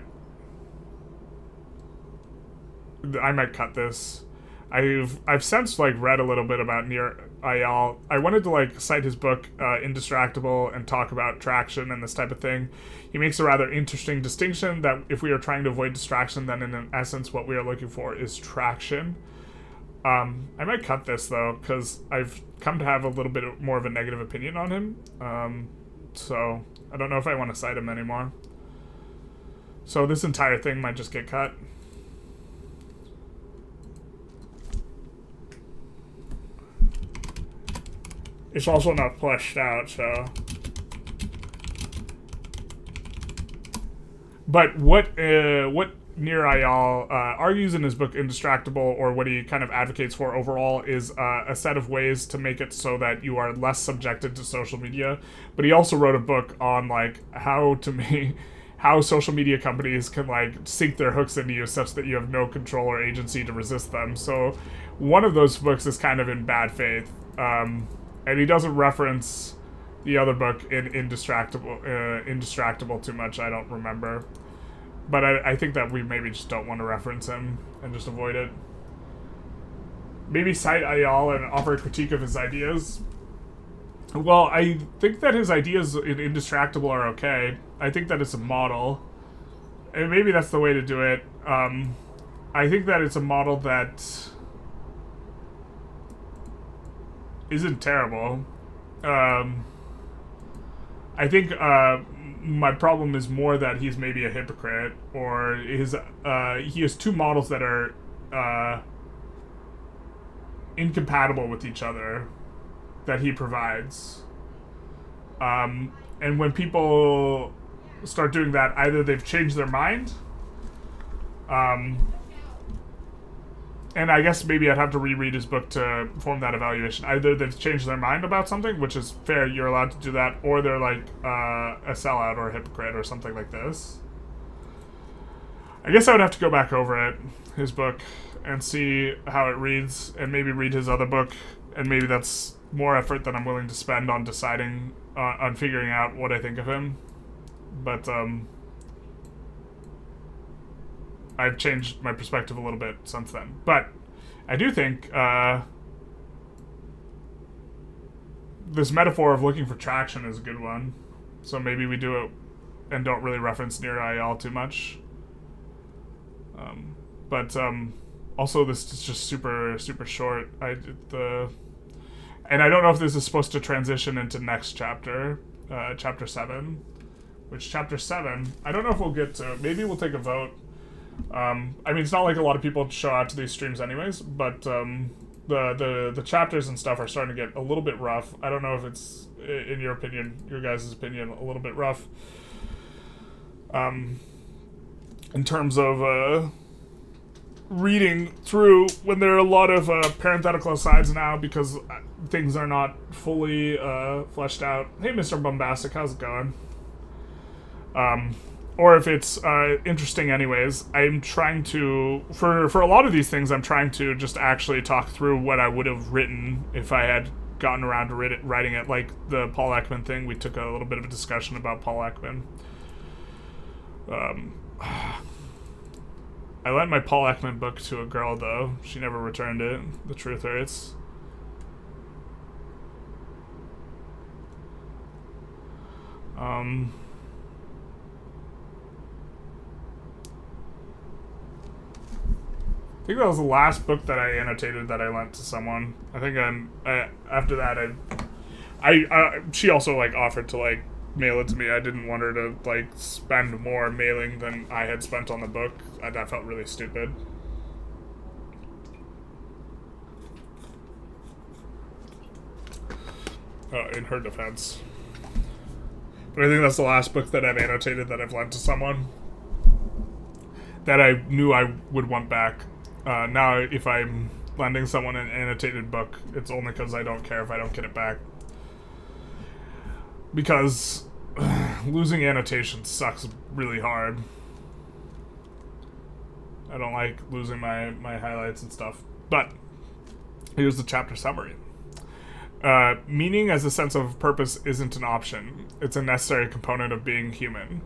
I might cut this. I've since read a little bit about Nir Eyal. I wanted to cite his book Indistractable and talk about traction and this type of thing. He makes a rather interesting distinction that if we are trying to avoid distraction, then in essence what we are looking for is traction. I might cut this though, because I've come to have a little bit more of a negative opinion on him. So I don't know if I want to cite him anymore. So this entire thing might just get cut. It's also not fleshed out, so... But what Nir Eyal argues in his book Indistractable, or what he kind of advocates for overall, is a set of ways to make it so that you are less subjected to social media. But he also wrote a book on how social media companies can sink their hooks into you such that you have no control or agency to resist them. So one of those books is kind of in bad faith. And he doesn't reference the other book in Indistractable too much, I don't remember. But I think that we maybe just don't want to reference him and just avoid it. Maybe cite Eyal and offer a critique of his ideas. Well, I think that his ideas in Indistractable are okay. I think that it's a model. And maybe that's the way to do it. I think that it's a model that... isn't terrible. I think my problem is more that he's maybe a hypocrite, or he has two models that are incompatible with each other that he provides. And when people start doing that, either they've changed their mind, and I guess maybe I'd have to reread his book to form that evaluation. Either they've changed their mind about something, which is fair, you're allowed to do that, or they're a sellout or a hypocrite or something like this. I guess I would have to go back over it, his book, and see how it reads, and maybe read his other book, and maybe that's more effort than I'm willing to spend on deciding, on figuring out what I think of him. But, I've changed my perspective a little bit since then. But I do think, this metaphor of looking for traction is a good one. So maybe we do it and don't really reference near IL too much. But also this is just super short. And I don't know if this is supposed to transition into next chapter, chapter 7. Which chapter 7, I don't know if we'll get to. Maybe we'll take a vote. I mean, it's not like a lot of people show out to these streams anyways, but the chapters and stuff are starting to get a little bit rough. I don't know if it's, in your opinion, your guys' opinion, a little bit rough. In terms of reading through when there are a lot of parenthetical asides now because things are not fully fleshed out. Hey, Mr. Bombastic, how's it going? Or if it's interesting anyways, I'm trying to, for a lot of these things, I'm trying to just actually talk through what I would have written if I had gotten around to writing it. Like the Paul Ekman thing, we took a little bit of a discussion about Paul Ekman. I lent my Paul Ekman book to a girl, though. She never returned it. The truth hurts. I think that was the last book that I annotated that I lent to someone. I think after that she also like offered to like mail it to me. I didn't want her to like spend more mailing than I had spent on the book. That felt really stupid. In her defense. But I think that's the last book that I've annotated that I've lent to someone that I knew I would want back. Now, if I'm lending someone an annotated book, it's only because I don't care if I don't get it back. Because losing annotations sucks really hard. I don't like losing my highlights and stuff. But here's the chapter summary. Meaning as a sense of purpose isn't an option. It's a necessary component of being human.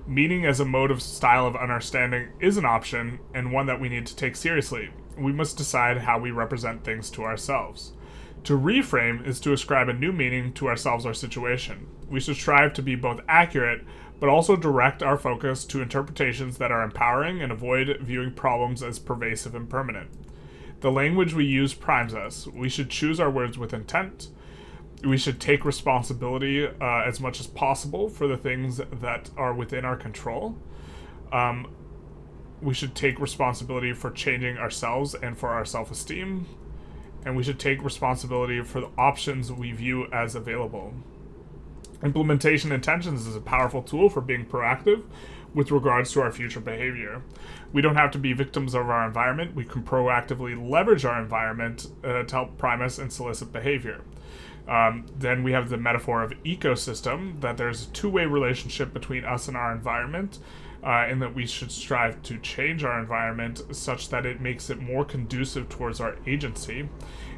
Meaning as a mode of style of understanding is an option, and one that we need to take seriously. We must decide how we represent things to ourselves. To reframe is to ascribe a new meaning to ourselves or situation. We should strive to be both accurate, but also direct our focus to interpretations that are empowering and avoid viewing problems as pervasive and permanent. The language we use primes us. We should choose our words with intent. We should take responsibility as much as possible for the things that are within our control. We should take responsibility for changing ourselves and for our self-esteem. And we should take responsibility for the options we view as available. Implementation intentions is a powerful tool for being proactive with regards to our future behavior. We don't have to be victims of our environment. We can proactively leverage our environment to help prime us and solicit behavior. Then we have the metaphor of ecosystem, that there's a two-way relationship between us and our environment, and that we should strive to change our environment such that it makes it more conducive towards our agency.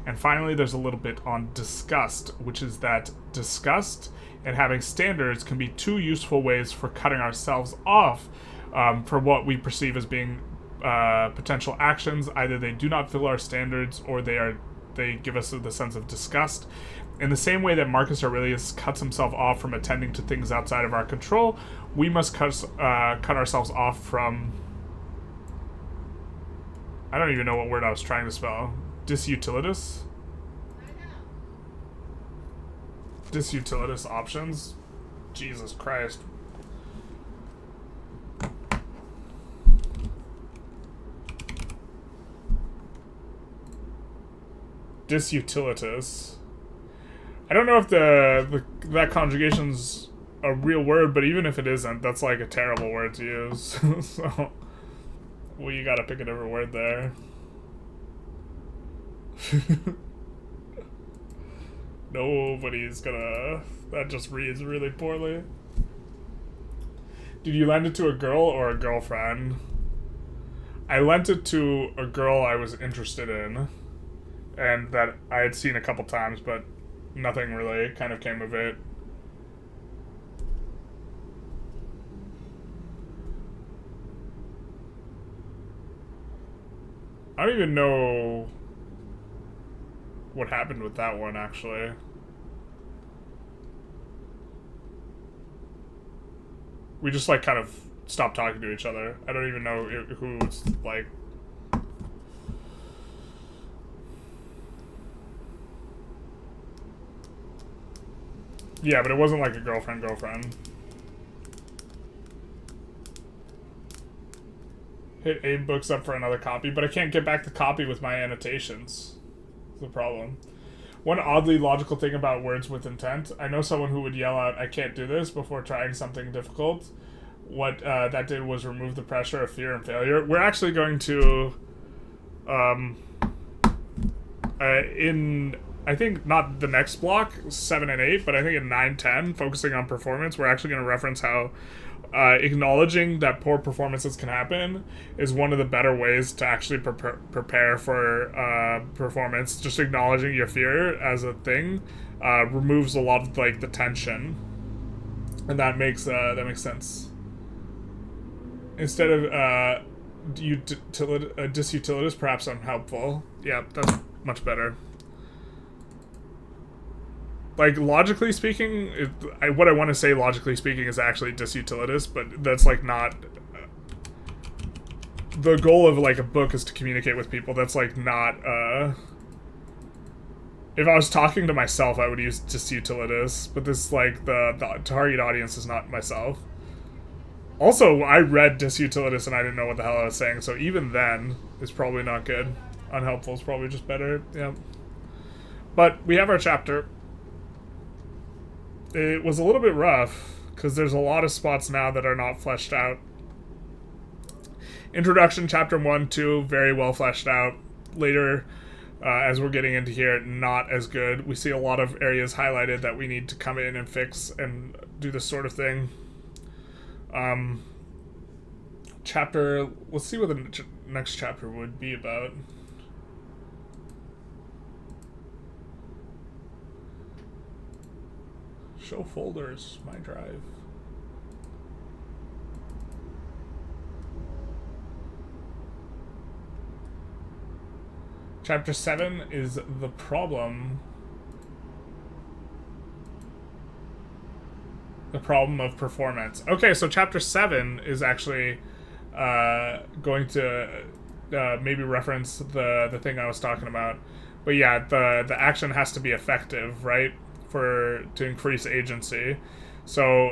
And finally, there's a little bit on disgust, which is that disgust and having standards can be two useful ways for cutting ourselves off for what we perceive as being potential actions. Either they do not fill our standards, or they give us the sense of disgust. In the same way that Marcus Aurelius cuts himself off from attending to things outside of our control, we must cut ourselves off from... I don't even know what word I was trying to spell. Disutilitas? Disutilitas options? Jesus Christ. Disutilitas. I don't know if that conjugation's a real word, but even if it isn't, that's like a terrible word to use. So, well, you gotta pick a different word there. Nobody's gonna... That just reads really poorly. Did you lend it to a girl or a girlfriend? I lent it to a girl I was interested in, and that I had seen a couple times, but nothing really kind of came of it. I don't even know what happened with that one, actually. We just, like, kind of stopped talking to each other. I don't even know who was, like... Yeah, but it wasn't, like, a girlfriend. Hit Abe Books up for another copy, but I can't get back the copy with my annotations. That's the problem. One oddly logical thing about words with intent. I know someone who would yell out, "I can't do this," before trying something difficult. What that did was remove the pressure of fear and failure. We're actually going to, in, I think, not the next block, 7 and 8, but I think in 9, 10, focusing on performance, we're actually going to reference how acknowledging that poor performances can happen is one of the better ways to actually prepare for performance. Just acknowledging your fear as a thing removes a lot of, like, the tension, and that makes sense. Instead of disutilitous, perhaps unhelpful. Yeah, that's much better. Like, logically speaking, what I want to say, logically speaking, is actually disutilitous, but that's, like, not... the goal of, like, a book is to communicate with people. That's, like, not, if I was talking to myself, I would use disutilitous, but this, like, the target audience is not myself. Also, I read disutilitous and I didn't know what the hell I was saying, so even then, it's probably not good. Unhelpful is probably just better, yeah. But we have our chapter. It was a little bit rough, because there's a lot of spots now that are not fleshed out. Introduction, chapter 1, 2, very well fleshed out. Later, as we're getting into here, not as good. We see a lot of areas highlighted that we need to come in and fix and do this sort of thing. Chapter, let's see what the next chapter would be about. Show folders, my drive. Chapter 7 is the problem. The problem of performance. Okay, so chapter 7 is actually going to maybe reference the thing I was talking about. But yeah, the action has to be effective, right? To increase agency. So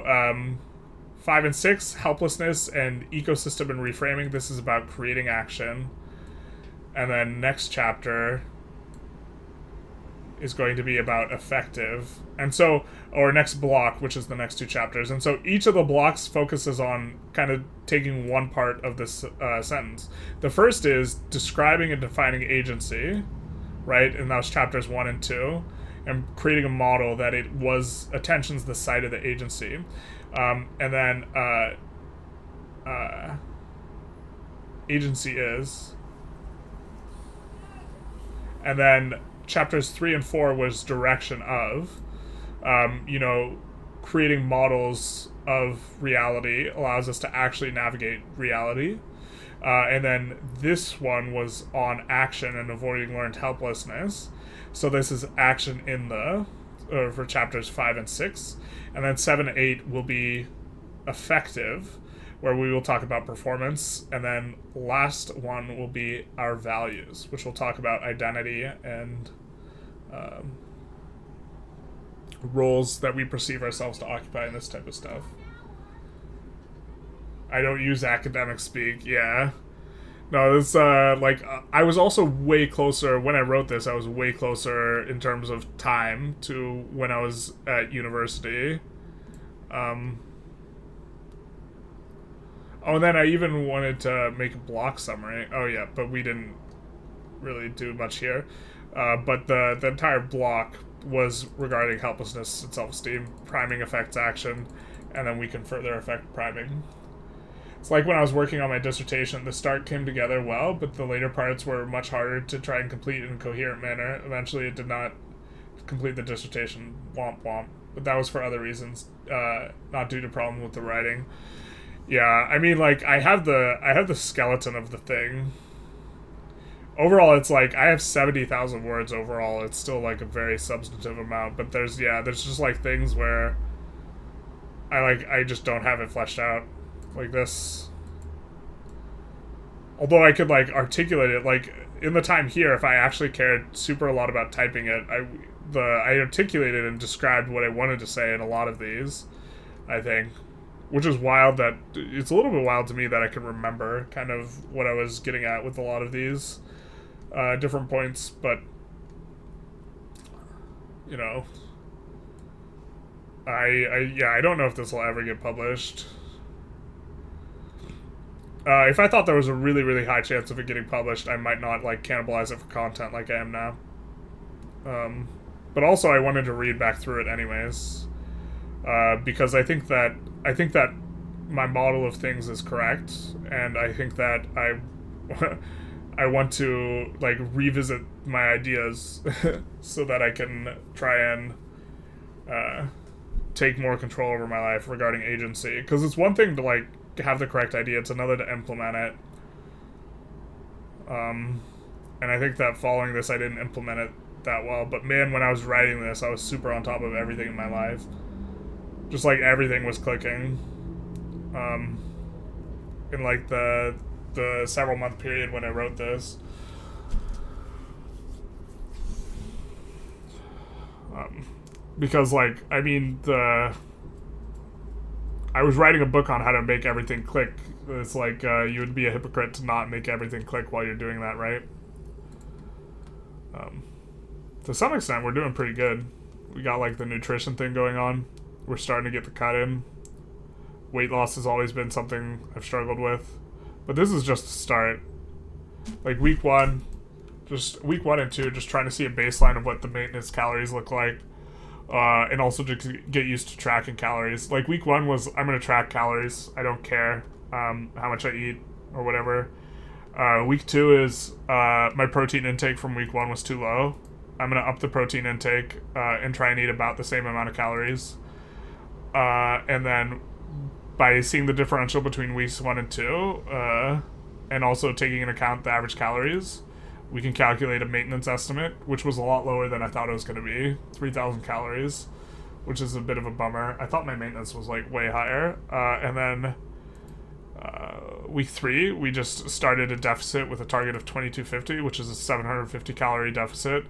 5 and 6, helplessness and ecosystem and reframing. This is about creating action. And then next chapter is going to be about effective. And so, or next block, which is the next 2 chapters. And so each of the blocks focuses on kind of taking one part of this sentence. The first is describing and defining agency, right? And that was chapters 1 and 2. And creating a model that it was attention's the site of the agency. And then agency is. And then chapters 3 and 4 was direction of. Creating models of reality allows us to actually navigate reality. And then this one was on action and avoiding learned helplessness. So this is action in for chapters 5 and 6. And then 7 and 8 will be effective, where we will talk about performance. And then last one will be our values, which will talk about identity and roles that we perceive ourselves to occupy in this type of stuff. I don't use academic speak, yeah. No, it's I was also way closer when I wrote this. I was way closer in terms of time to when I was at university. And then I even wanted to make a block summary. Oh yeah, but we didn't really do much here. But the entire block was regarding helplessness and self-esteem, priming affects action, and then we can further affect priming. It's like when I was working on my dissertation, the start came together well, but the later parts were much harder to try and complete in a coherent manner. Eventually, it did not complete the dissertation. Womp womp. But that was for other reasons, not due to problems with the writing. Yeah, I mean, like, I have the skeleton of the thing. Overall, it's like, I have 70,000 words overall. It's still, like, a very substantive amount. But there's just, like, things where I just don't have it fleshed out. Like this. Although I could, like, articulate it, like, in the time here, if I actually cared super a lot about typing it, I articulated and described what I wanted to say in a lot of these, I think. Which is wild that, it's a little bit wild to me that I can remember kind of what I was getting at with a lot of these different points, but, you know, I don't know if this will ever get published. If I thought there was a really, really high chance of it getting published, I might not, like, cannibalize it for content like I am now. But also I wanted to read back through it anyways. Because I think that my model of things is correct, and I think that I want to, like, revisit my ideas so that I can try and take more control over my life regarding agency. Because it's one thing to, like, have the correct idea, it's another to implement it. And I think that following this, I didn't implement it that well. But man, when I was writing this, I was super on top of everything in my life. Just like everything was clicking. In like the several month period when I wrote this. Because, like, I mean, I was writing a book on how to make everything click. It's like, you would be a hypocrite to not make everything click while you're doing that, right? To some extent, we're doing pretty good. We got, like, the nutrition thing going on. We're starting to get the cut in. Weight loss has always been something I've struggled with. But this is just a start. Like, week 1 and 2, just trying to see a baseline of what the maintenance calories look like. And also just get used to tracking calories. Like, week 1 was, I'm going to track calories. I don't care how much I eat or whatever. Week 2 is my protein intake from week 1 was too low. I'm going to up the protein intake and try and eat about the same amount of calories. And then by seeing the differential between weeks 1 and 2, and also taking into account the average calories, we can calculate a maintenance estimate, which was a lot lower than I thought it was going to be, 3,000 calories, which is a bit of a bummer. I thought my maintenance was, like, way higher. And then week 3, we just started a deficit with a target of 2250, which is a 750 calorie deficit,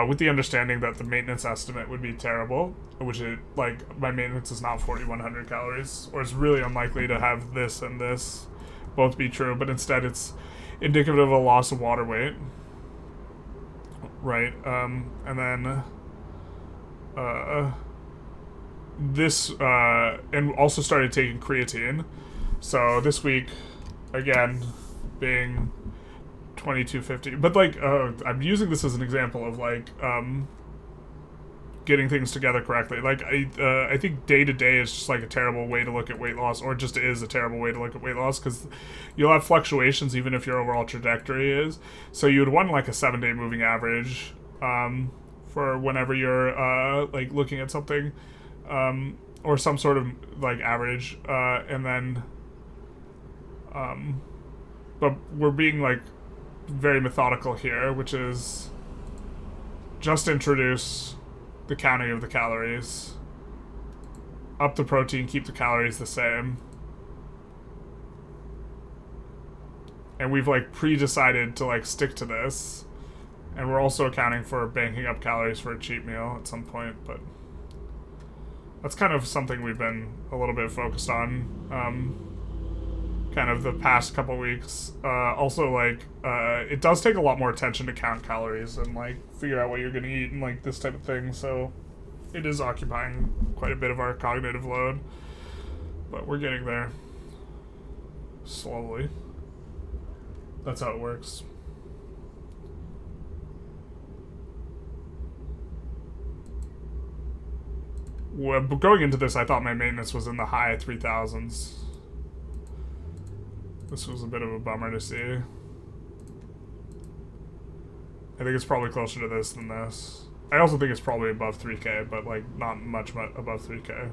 with the understanding that the maintenance estimate would be terrible, which it, like, my maintenance is not 4,100 calories, or it's really unlikely to have this and this both be true, but instead it's indicative of a loss of water weight, right? And then this, and also started taking creatine. So this week, again, being 2250, but, like, I'm using this as an example of, like, getting things together correctly. Like, I think day to day is just, like, a terrible way to look at weight loss, or just is a terrible way to look at weight loss, because you'll have fluctuations even if your overall trajectory is. So you would want, like, a 7-day moving average for whenever you're like looking at something, or some sort of, like, average, and then but we're being, like, very methodical here, which is just introduce the counting of the calories, up the protein, keep the calories the same, and we've, like, pre-decided to, like, stick to this, and we're also accounting for banking up calories for a cheat meal at some point, but that's kind of something we've been a little bit focused on kind of the past couple weeks. Also, like, it does take a lot more attention to count calories and, like, figure out what you're gonna eat and, like, this type of thing, so it is occupying quite a bit of our cognitive load, but we're getting there slowly. That's how it works. Well, going into this, I thought my maintenance was in the high 3,000s. This was a bit of a bummer to see. I think it's probably closer to this than this. I also think it's probably above 3K, but like not much above 3K.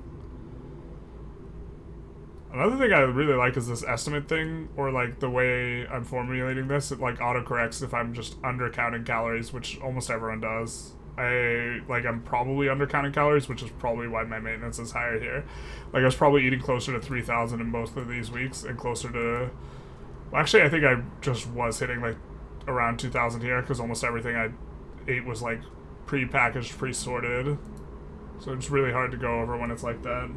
Another thing I really like is this estimate thing, or like the way I'm formulating this. It like autocorrects if I'm just undercounting calories, which almost everyone does. I'm probably undercounting calories, which is probably why my maintenance is higher here. Like I was probably eating closer to 3,000 in both of these weeks, and closer to. Well, actually, I think I just was hitting like around 2,000 here because almost everything I ate was like pre-packaged, pre-sorted. So it's really hard to go over when it's like that.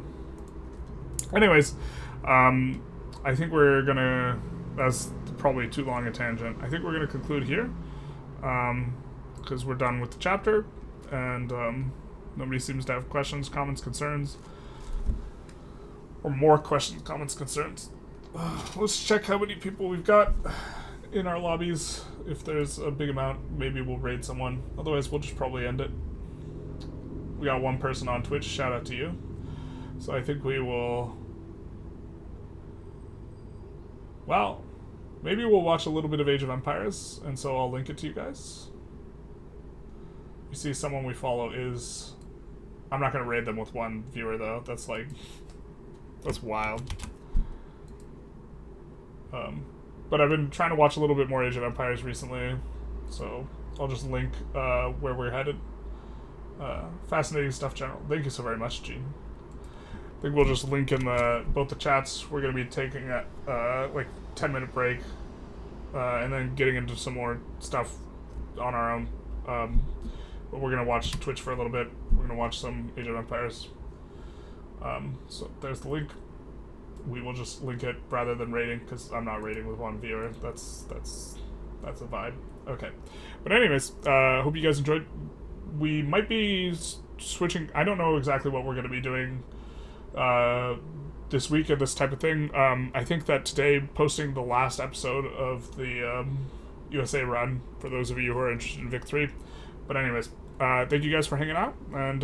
Anyways, I think we're gonna. That's probably too long a tangent. I think we're gonna conclude here. Because we're done with the chapter, and nobody seems to have questions, comments, concerns, or more questions, comments, concerns. Let's check how many people we've got in our lobbies. If there's a big amount, maybe we'll raid someone. Otherwise, we'll just probably end it. We got one person on Twitch. Shout out to you. So I think we will. Well, maybe we'll watch a little bit of Age of Empires, and so I'll link it to you guys. You see someone we follow is... I'm not going to raid them with one viewer, though. That's, like... That's wild. But I've been trying to watch a little bit more Age of Empires recently, so I'll just link where we're headed. Fascinating stuff, General. Thank you so very much, Gene. I think we'll just link in both the chats. We're going to be taking a, 10-minute break, and then getting into some more stuff on our own. But we're going to watch Twitch for a little bit. We're going to watch some Age of Empires. So there's the link. We will just link it rather than rating, because I'm not rating with one viewer. That's a vibe. Okay. But anyways, hope you guys enjoyed. We might be switching. I don't know exactly what we're going to be doing this week and this type of thing. I think that today, posting the last episode of the USA run, for those of you who are interested in Vic 3. But anyways, thank you guys for hanging out, and